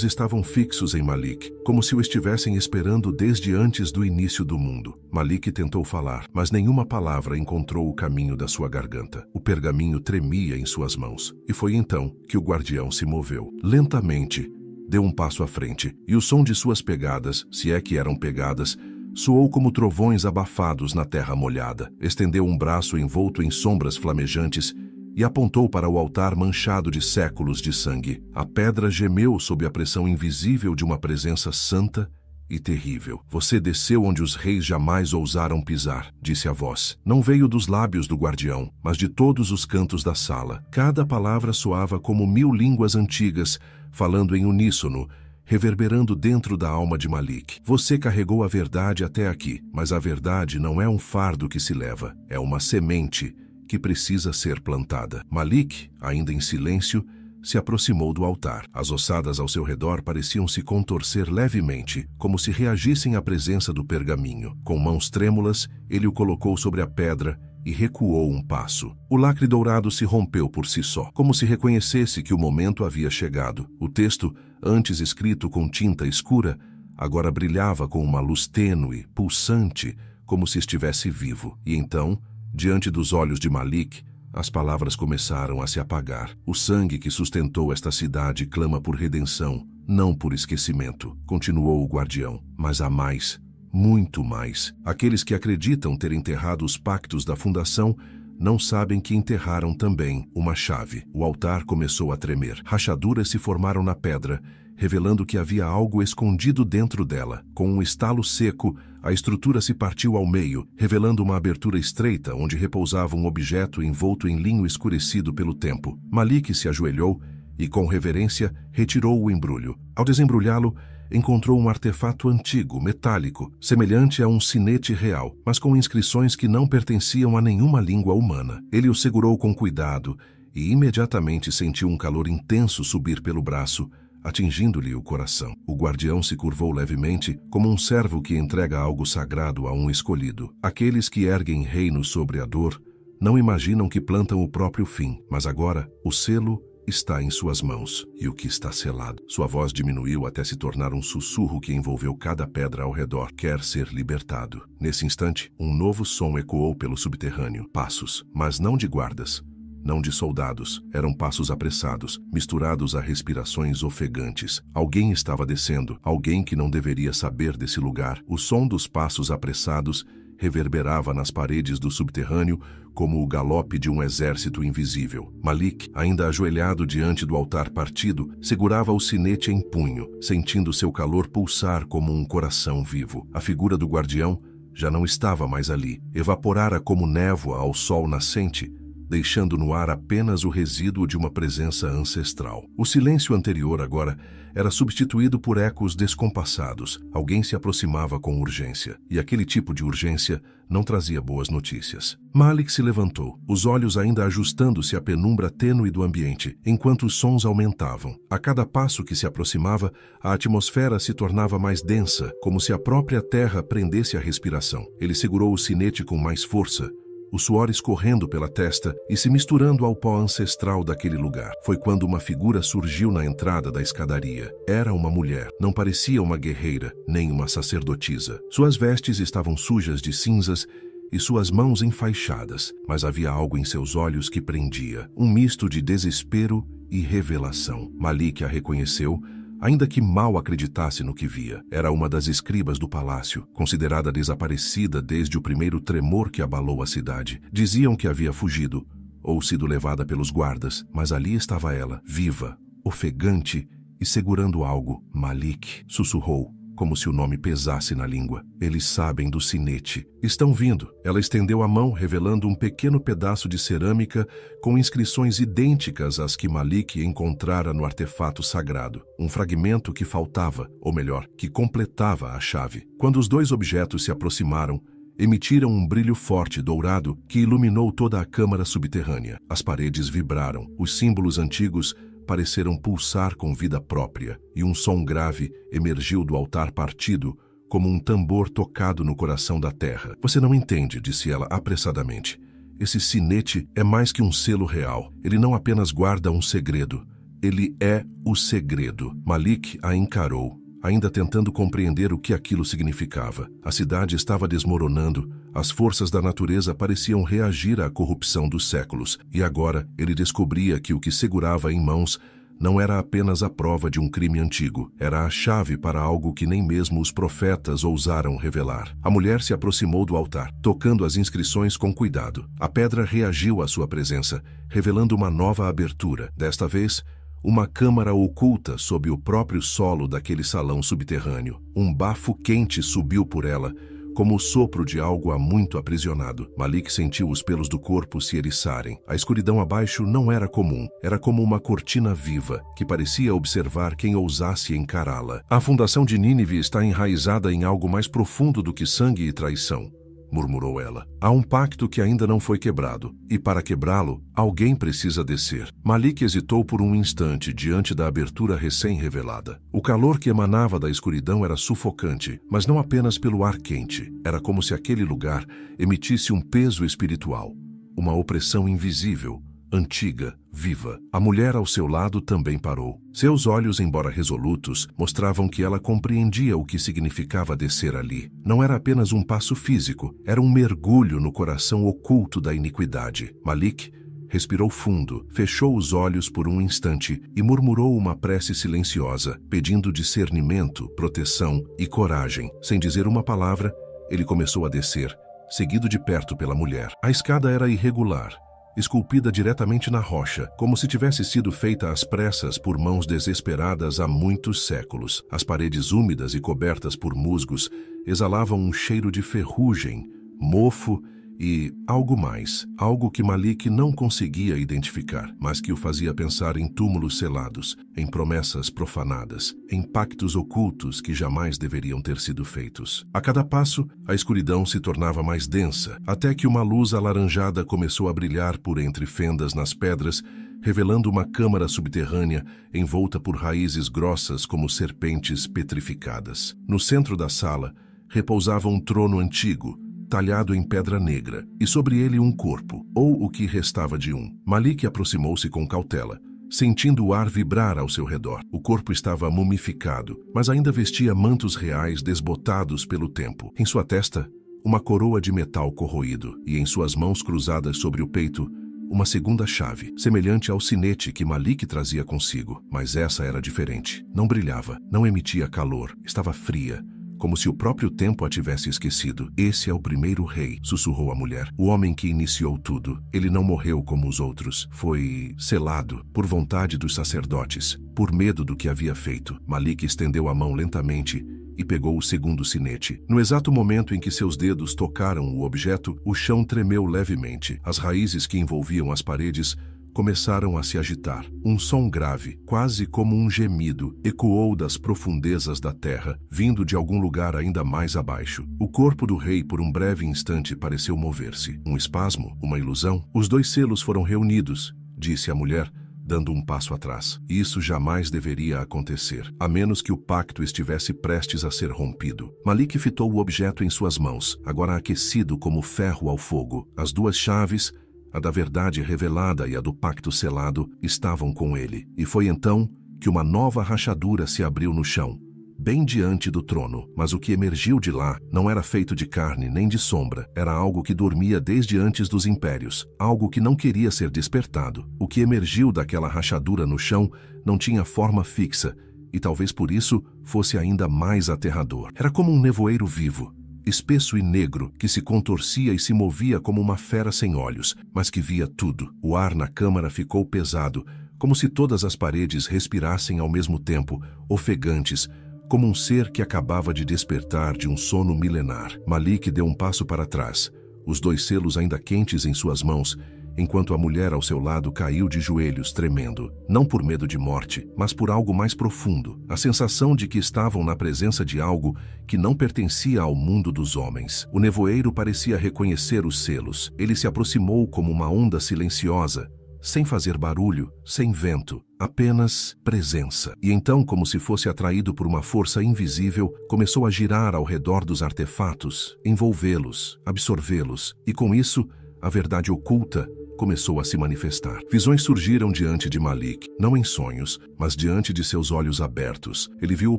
estavam fixos em Malik, como se o estivessem esperando desde antes do início do mundo. Malik tentou falar, mas nenhuma palavra encontrou o caminho da sua garganta. O pergaminho tremia em suas mãos, e foi então que o guardião se moveu. Lentamente, deu um passo à frente, e o som de suas pegadas, se é que eram pegadas, soou como trovões abafados na terra molhada. Estendeu um braço envolto em sombras flamejantes e apontou para o altar manchado de séculos de sangue. A pedra gemeu sob a pressão invisível de uma presença santa e terrível. Você desceu onde os reis jamais ousaram pisar, disse a voz. Não veio dos lábios do guardião, mas de todos os cantos da sala. Cada palavra soava como 1000 línguas antigas, falando em uníssono, reverberando dentro da alma de Malik. Você carregou a verdade até aqui, mas a verdade não é um fardo que se leva, é uma semente que precisa ser plantada. Malik, ainda em silêncio, se aproximou do altar. As ossadas ao seu redor pareciam se contorcer levemente, como se reagissem à presença do pergaminho. Com mãos trêmulas, ele o colocou sobre a pedra e recuou um passo. O lacre dourado se rompeu por si só, como se reconhecesse que o momento havia chegado. O texto, antes escrito com tinta escura, agora brilhava com uma luz tênue, pulsante, como se estivesse vivo. E então, diante dos olhos de Malik, as palavras começaram a se apagar. O sangue que sustentou esta cidade clama por redenção, não por esquecimento, continuou o guardião. Mas há mais, muito mais. Aqueles que acreditam ter enterrado os pactos da fundação não sabem que enterraram também uma chave. O altar começou a tremer. Rachaduras se formaram na pedra, revelando que havia algo escondido dentro dela. Com um estalo seco, a estrutura se partiu ao meio, revelando uma abertura estreita onde repousava um objeto envolto em linho escurecido pelo tempo. Malik se ajoelhou e, com reverência, retirou o embrulho. Ao desembrulhá-lo, encontrou um artefato antigo, metálico, semelhante a um sinete real, mas com inscrições que não pertenciam a nenhuma língua humana. Ele o segurou com cuidado e imediatamente sentiu um calor intenso subir pelo braço, atingindo-lhe o coração. O guardião se curvou levemente, como um servo que entrega algo sagrado a um escolhido. Aqueles que erguem reino sobre a dor não imaginam que plantam o próprio fim, mas agora o selo está em suas mãos, e o que está selado. Sua voz diminuiu até se tornar um sussurro que envolveu cada pedra ao redor. Quer ser libertado. Nesse instante, um novo som ecoou pelo subterrâneo. Passos, mas não de guardas, não de soldados. Eram passos apressados, misturados a respirações ofegantes. Alguém estava descendo, alguém que não deveria saber desse lugar. O som dos passos apressados reverberava nas paredes do subterrâneo como o galope de um exército invisível. Malik, ainda ajoelhado diante do altar partido, segurava o sinete em punho, sentindo seu calor pulsar como um coração vivo. A figura do guardião já não estava mais ali. Evaporara como névoa ao sol nascente, deixando no ar apenas o resíduo de uma presença ancestral. O silêncio anterior agora era substituído por ecos descompassados. Alguém se aproximava com urgência, e aquele tipo de urgência não trazia boas notícias. Malik se levantou, os olhos ainda ajustando-se à penumbra tênue do ambiente, enquanto os sons aumentavam. A cada passo que se aproximava, a atmosfera se tornava mais densa, como se a própria terra prendesse a respiração. Ele segurou o sinete com mais força, o suor escorrendo pela testa e se misturando ao pó ancestral daquele lugar. Foi quando uma figura surgiu na entrada da escadaria. Era uma mulher. Não parecia uma guerreira, nem uma sacerdotisa. Suas vestes estavam sujas de cinzas e suas mãos enfaixadas, mas havia algo em seus olhos que prendia, um misto de desespero e revelação. Malik a reconheceu, ainda que mal acreditasse no que via. Era uma das escribas do palácio, considerada desaparecida desde o primeiro tremor que abalou a cidade. Diziam que havia fugido, ou sido levada pelos guardas, mas ali estava ela, viva, ofegante e segurando algo. Malik sussurrou, como se o nome pesasse na língua. Eles sabem do sinete. Estão vindo. Ela estendeu a mão, revelando um pequeno pedaço de cerâmica com inscrições idênticas às que Malik encontrara no artefato sagrado. Um fragmento que faltava, ou melhor, que completava a chave. Quando os dois objetos se aproximaram, emitiram um brilho forte dourado que iluminou toda a câmara subterrânea. As paredes vibraram. Os símbolos antigos pareceram pulsar com vida própria, e um som grave emergiu do altar partido, como um tambor tocado no coração da terra. Você não entende, disse ela apressadamente. Esse sinete é mais que um selo real. Ele não apenas guarda um segredo. Ele é o segredo. Malik a encarou, ainda tentando compreender o que aquilo significava. A cidade estava desmoronando, as forças da natureza pareciam reagir à corrupção dos séculos, e agora ele descobria que o que segurava em mãos não era apenas a prova de um crime antigo, era a chave para algo que nem mesmo os profetas ousaram revelar. A mulher se aproximou do altar, tocando as inscrições com cuidado. A pedra reagiu à sua presença, revelando uma nova abertura. Desta vez, uma câmara oculta sob o próprio solo daquele salão subterrâneo. Um bafo quente subiu por ela, como o sopro de algo há muito aprisionado. Malik sentiu os pelos do corpo se eriçarem. A escuridão abaixo não era comum. Era como uma cortina viva, que parecia observar quem ousasse encará-la. A fundação de Nínive está enraizada em algo mais profundo do que sangue e traição, murmurou ela. Há um pacto que ainda não foi quebrado, e para quebrá-lo, alguém precisa descer. Malik hesitou por um instante diante da abertura recém-revelada. O calor que emanava da escuridão era sufocante, mas não apenas pelo ar quente. Era como se aquele lugar emitisse um peso espiritual, uma opressão invisível, antiga, viva. A mulher ao seu lado também parou. Seus olhos, embora resolutos, mostravam que ela compreendia o que significava descer ali. Não era apenas um passo físico, era um mergulho no coração oculto da iniquidade. Malik respirou fundo, fechou os olhos por um instante e murmurou uma prece silenciosa, pedindo discernimento, proteção e coragem. Sem dizer uma palavra, ele começou a descer, seguido de perto pela mulher. A escada era irregular, esculpida diretamente na rocha, como se tivesse sido feita às pressas por mãos desesperadas há muitos séculos. As paredes úmidas e cobertas por musgos exalavam um cheiro de ferrugem, mofo e algo mais, algo que Malik não conseguia identificar, mas que o fazia pensar em túmulos selados, em promessas profanadas, em pactos ocultos que jamais deveriam ter sido feitos. A cada passo, a escuridão se tornava mais densa, até que uma luz alaranjada começou a brilhar por entre fendas nas pedras, revelando uma câmara subterrânea envolta por raízes grossas como serpentes petrificadas. No centro da sala, repousava um trono antigo, talhado em pedra negra, e sobre ele um corpo, ou o que restava de um. Malik aproximou-se com cautela, sentindo o ar vibrar ao seu redor. O corpo estava mumificado, mas ainda vestia mantos reais desbotados pelo tempo. Em sua testa, uma coroa de metal corroído, e em suas mãos cruzadas sobre o peito, uma segunda chave, semelhante ao sinete que Malik trazia consigo. Mas essa era diferente. Não brilhava, não emitia calor, estava fria, como se o próprio tempo a tivesse esquecido. Esse é o primeiro rei, sussurrou a mulher. O homem que iniciou tudo. Ele não morreu como os outros. Foi selado por vontade dos sacerdotes, por medo do que havia feito. Malik estendeu a mão lentamente e pegou o segundo sinete. No exato momento em que seus dedos tocaram o objeto, o chão tremeu levemente. As raízes que envolviam as paredes começaram a se agitar. Um som grave, quase como um gemido, ecoou das profundezas da terra, vindo de algum lugar ainda mais abaixo. O corpo do rei, por um breve instante, pareceu mover-se. Um espasmo? Uma ilusão? Os dois selos foram reunidos, disse a mulher, dando um passo atrás. Isso jamais deveria acontecer, a menos que o pacto estivesse prestes a ser rompido. Malik fitou o objeto em suas mãos, agora aquecido como ferro ao fogo. As duas chaves, a da verdade revelada e a do pacto selado, estavam com ele. E foi então que uma nova rachadura se abriu no chão, bem diante do trono. Mas o que emergiu de lá não era feito de carne nem de sombra. Era algo que dormia desde antes dos impérios, algo que não queria ser despertado. O que emergiu daquela rachadura no chão não tinha forma fixa, e talvez por isso fosse ainda mais aterrador. Era como um nevoeiro vivo, espesso e negro, que se contorcia e se movia como uma fera sem olhos, mas que via tudo. O ar na câmara ficou pesado, como se todas as paredes respirassem ao mesmo tempo, ofegantes, como um ser que acabava de despertar de um sono milenar. Malik deu um passo para trás, os dois selos ainda quentes em suas mãos, enquanto a mulher ao seu lado caiu de joelhos, tremendo, não por medo de morte, mas por algo mais profundo, a sensação de que estavam na presença de algo que não pertencia ao mundo dos homens. O nevoeiro parecia reconhecer os selos. Ele se aproximou como uma onda silenciosa, sem fazer barulho, sem vento, apenas presença. E então, como se fosse atraído por uma força invisível, começou a girar ao redor dos artefatos, envolvê-los, absorvê-los, e com isso, a verdade oculta começou a se manifestar. Visões surgiram diante de Malik, não em sonhos, mas diante de seus olhos abertos. Ele viu o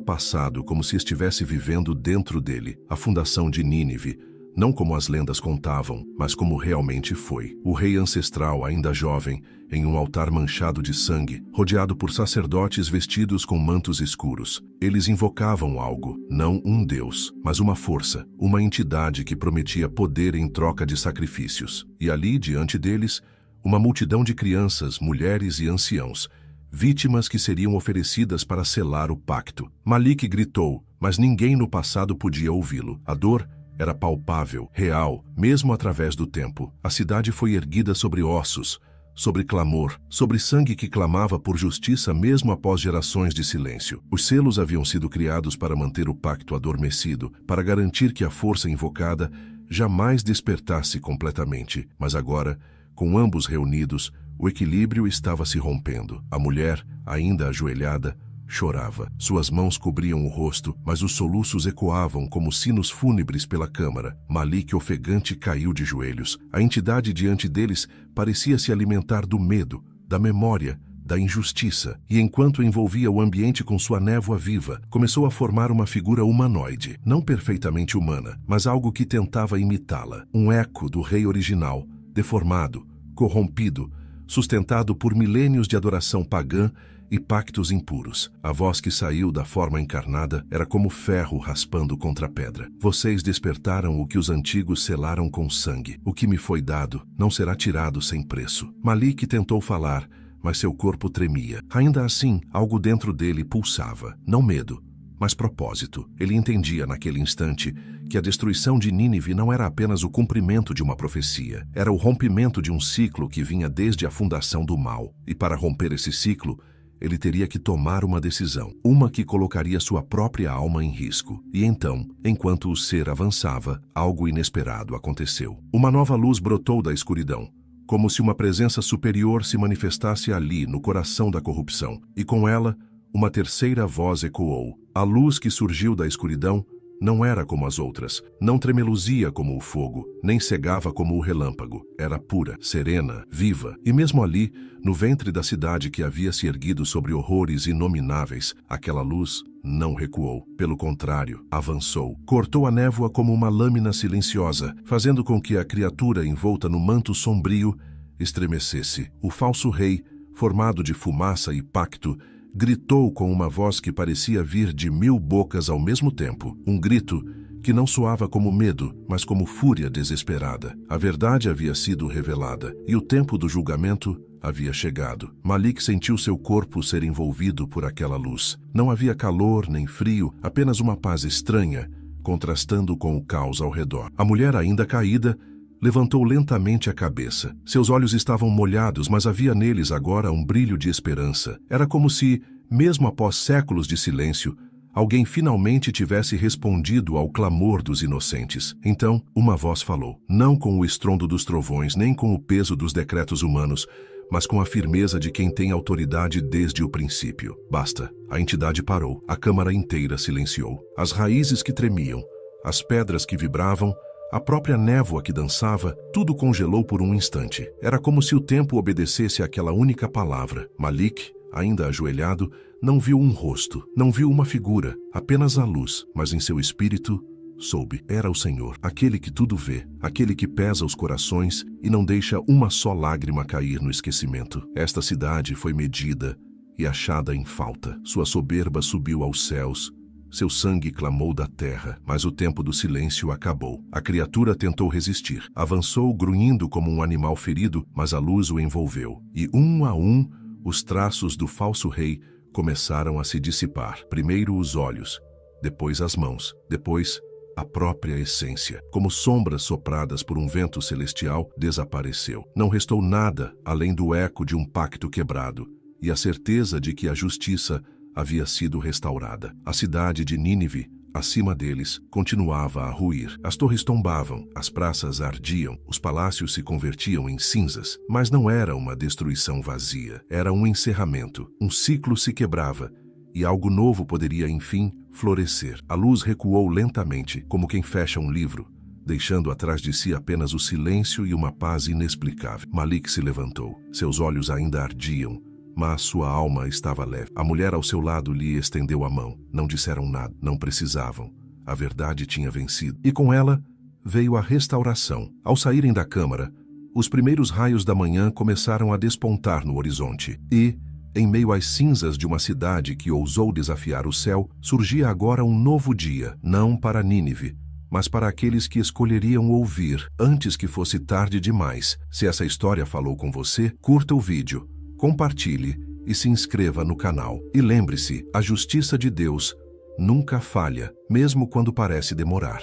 passado como se estivesse vivendo dentro dele, a fundação de Nínive, não como as lendas contavam, mas como realmente foi. O rei ancestral, ainda jovem, em um altar manchado de sangue, rodeado por sacerdotes vestidos com mantos escuros. Eles invocavam algo, não um deus, mas uma força, uma entidade que prometia poder em troca de sacrifícios. E ali, diante deles, uma multidão de crianças, mulheres e anciãos, vítimas que seriam oferecidas para selar o pacto. Malik gritou, mas ninguém no passado podia ouvi-lo. A dor era palpável, real, mesmo através do tempo. A cidade foi erguida sobre ossos, sobre clamor, sobre sangue que clamava por justiça mesmo após gerações de silêncio. Os selos haviam sido criados para manter o pacto adormecido, para garantir que a força invocada jamais despertasse completamente. Mas agora, com ambos reunidos, o equilíbrio estava se rompendo. A mulher, ainda ajoelhada, chorava. Suas mãos cobriam o rosto, mas os soluços ecoavam como sinos fúnebres pela câmara. Malik, ofegante, caiu de joelhos. A entidade diante deles parecia se alimentar do medo, da memória, da injustiça. E enquanto envolvia o ambiente com sua névoa viva, começou a formar uma figura humanoide, não perfeitamente humana, mas algo que tentava imitá-la. Um eco do rei original, deformado, corrompido, sustentado por milênios de adoração pagã e pactos impuros. A voz que saiu da forma encarnada era como ferro raspando contra a pedra. Vocês despertaram o que os antigos selaram com sangue. O que me foi dado não será tirado sem preço. Malik tentou falar, mas seu corpo tremia. Ainda assim, algo dentro dele pulsava. Não medo, mas propósito. Ele entendia naquele instante que a destruição de Nínive não era apenas o cumprimento de uma profecia. Era o rompimento de um ciclo que vinha desde a fundação do mal. E para romper esse ciclo, ele teria que tomar uma decisão, uma que colocaria sua própria alma em risco. E então, enquanto o ser avançava, algo inesperado aconteceu. Uma nova luz brotou da escuridão, como se uma presença superior se manifestasse ali, no coração da corrupção. E com ela, uma terceira voz ecoou. A luz que surgiu da escuridão não era como as outras, não tremeluzia como o fogo, nem cegava como o relâmpago. Era pura, serena, viva. E mesmo ali, no ventre da cidade que havia se erguido sobre horrores inomináveis, aquela luz não recuou. Pelo contrário, avançou. Cortou a névoa como uma lâmina silenciosa, fazendo com que a criatura envolta no manto sombrio estremecesse. O falso rei, formado de fumaça e pacto, gritou com uma voz que parecia vir de 1000 bocas ao mesmo tempo. Um grito que não soava como medo, mas como fúria desesperada. A verdade havia sido revelada, e o tempo do julgamento havia chegado. Malik sentiu seu corpo ser envolvido por aquela luz. Não havia calor nem frio, apenas uma paz estranha, contrastando com o caos ao redor. A mulher, ainda caída, levantou lentamente a cabeça. Seus olhos estavam molhados, mas havia neles agora um brilho de esperança. Era como se, mesmo após séculos de silêncio, alguém finalmente tivesse respondido ao clamor dos inocentes. Então, uma voz falou, não com o estrondo dos trovões, nem com o peso dos decretos humanos, mas com a firmeza de quem tem autoridade desde o princípio. Basta. A entidade parou. A câmara inteira silenciou. As raízes que tremiam, as pedras que vibravam, a própria névoa que dançava, tudo congelou por um instante. Era como se o tempo obedecesse àquela única palavra. Malik, ainda ajoelhado, não viu um rosto, não viu uma figura, apenas a luz, mas em seu espírito soube. Era o Senhor, aquele que tudo vê, aquele que pesa os corações e não deixa uma só lágrima cair no esquecimento. Esta cidade foi medida e achada em falta. Sua soberba subiu aos céus, seu sangue clamou da terra, mas o tempo do silêncio acabou. A criatura tentou resistir, avançou grunhindo como um animal ferido, mas a luz o envolveu. E um a um, os traços do falso rei começaram a se dissipar. Primeiro os olhos, depois as mãos, depois a própria essência. Como sombras sopradas por um vento celestial, desapareceu. Não restou nada além do eco de um pacto quebrado e a certeza de que a justiça havia sido restaurada. A cidade de Nínive, acima deles, continuava a ruir. As torres tombavam, as praças ardiam, os palácios se convertiam em cinzas. Mas não era uma destruição vazia, era um encerramento. Um ciclo se quebrava e algo novo poderia, enfim, florescer. A luz recuou lentamente, como quem fecha um livro, deixando atrás de si apenas o silêncio e uma paz inexplicável. Malik se levantou. Seus olhos ainda ardiam, mas sua alma estava leve. A mulher ao seu lado lhe estendeu a mão. Não disseram nada, não precisavam. A verdade tinha vencido. E com ela veio a restauração. Ao saírem da câmara, os primeiros raios da manhã começaram a despontar no horizonte. E, em meio às cinzas de uma cidade que ousou desafiar o céu, surgia agora um novo dia, não para Nínive, mas para aqueles que escolheriam ouvir antes que fosse tarde demais. Se essa história falou com você, curta o vídeo, compartilhe e se inscreva no canal. E lembre-se, a justiça de Deus nunca falha, mesmo quando parece demorar.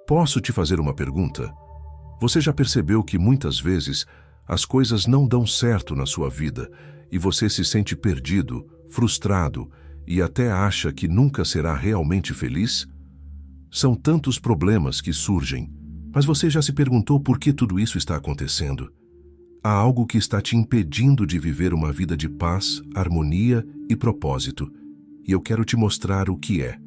Posso te fazer uma pergunta? Você já percebeu que muitas vezes as coisas não dão certo na sua vida e você se sente perdido, frustrado e até acha que nunca será realmente feliz? São tantos problemas que surgem, mas você já se perguntou por que tudo isso está acontecendo? Há algo que está te impedindo de viver uma vida de paz, harmonia e propósito, e eu quero te mostrar o que é.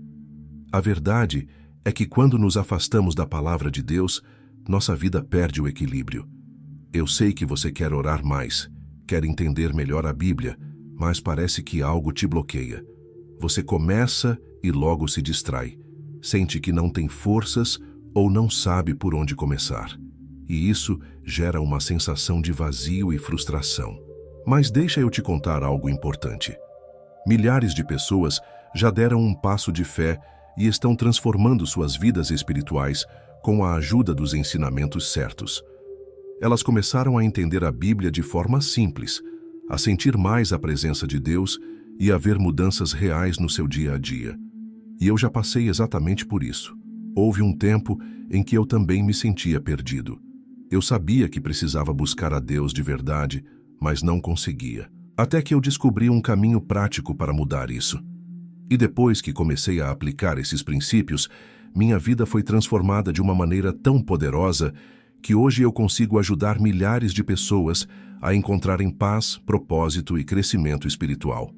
A verdade é que quando nos afastamos da palavra de Deus, nossa vida perde o equilíbrio. Eu sei que você quer orar mais, quer entender melhor a Bíblia, mas parece que algo te bloqueia. Você começa e logo se distrai. Sente que não tem forças ou não sabe por onde começar. E isso gera uma sensação de vazio e frustração. Mas deixa eu te contar algo importante. Milhares de pessoas já deram um passo de fé e estão transformando suas vidas espirituais com a ajuda dos ensinamentos certos. Elas começaram a entender a Bíblia de forma simples, a sentir mais a presença de Deus e a ver mudanças reais no seu dia a dia. E eu já passei exatamente por isso. Houve um tempo em que eu também me sentia perdido. Eu sabia que precisava buscar a Deus de verdade, mas não conseguia. Até que eu descobri um caminho prático para mudar isso. E depois que comecei a aplicar esses princípios, minha vida foi transformada de uma maneira tão poderosa que hoje eu consigo ajudar milhares de pessoas a encontrarem paz, propósito e crescimento espiritual.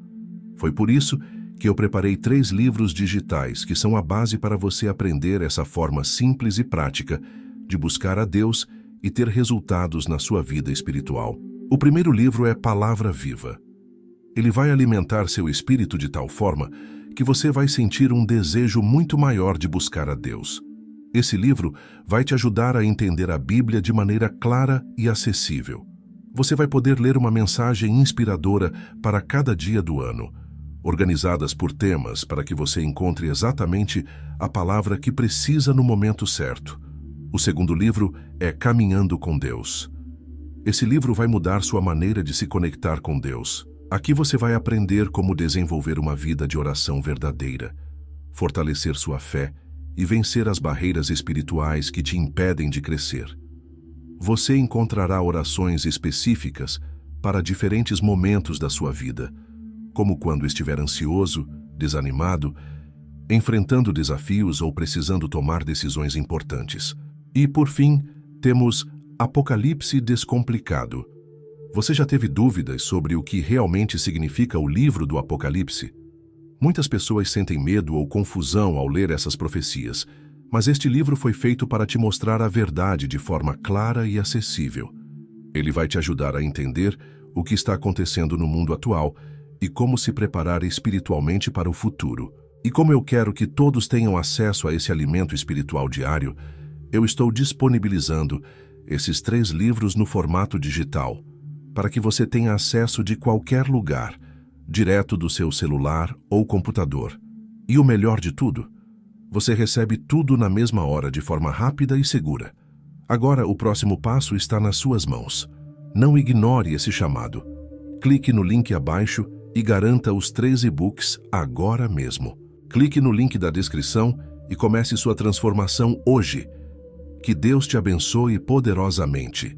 Foi por isso que eu preparei 3 livros digitais que são a base para você aprender essa forma simples e prática de buscar a Deus e ter resultados na sua vida espiritual. O primeiro livro é Palavra Viva. Ele vai alimentar seu espírito de tal forma que você vai sentir um desejo muito maior de buscar a Deus. Esse livro vai te ajudar a entender a Bíblia de maneira clara e acessível. Você vai poder ler uma mensagem inspiradora para cada dia do ano, organizadas por temas para que você encontre exatamente a palavra que precisa no momento certo. O segundo livro é Caminhando com Deus. Esse livro vai mudar sua maneira de se conectar com Deus. Aqui você vai aprender como desenvolver uma vida de oração verdadeira, fortalecer sua fé e vencer as barreiras espirituais que te impedem de crescer. Você encontrará orações específicas para diferentes momentos da sua vida, como quando estiver ansioso, desanimado, enfrentando desafios ou precisando tomar decisões importantes. E, por fim, temos Apocalipse Descomplicado. Você já teve dúvidas sobre o que realmente significa o livro do Apocalipse? Muitas pessoas sentem medo ou confusão ao ler essas profecias, mas este livro foi feito para te mostrar a verdade de forma clara e acessível. Ele vai te ajudar a entender o que está acontecendo no mundo atual e como se preparar espiritualmente para o futuro. E como eu quero que todos tenham acesso a esse alimento espiritual diário, eu estou disponibilizando esses 3 livros no formato digital, para que você tenha acesso de qualquer lugar, direto do seu celular ou computador. E o melhor de tudo, você recebe tudo na mesma hora de forma rápida e segura. Agora o próximo passo está nas suas mãos. Não ignore esse chamado. Clique no link abaixo e garanta os 3 e-books agora mesmo. Clique no link da descrição e comece sua transformação hoje. Que Deus te abençoe poderosamente.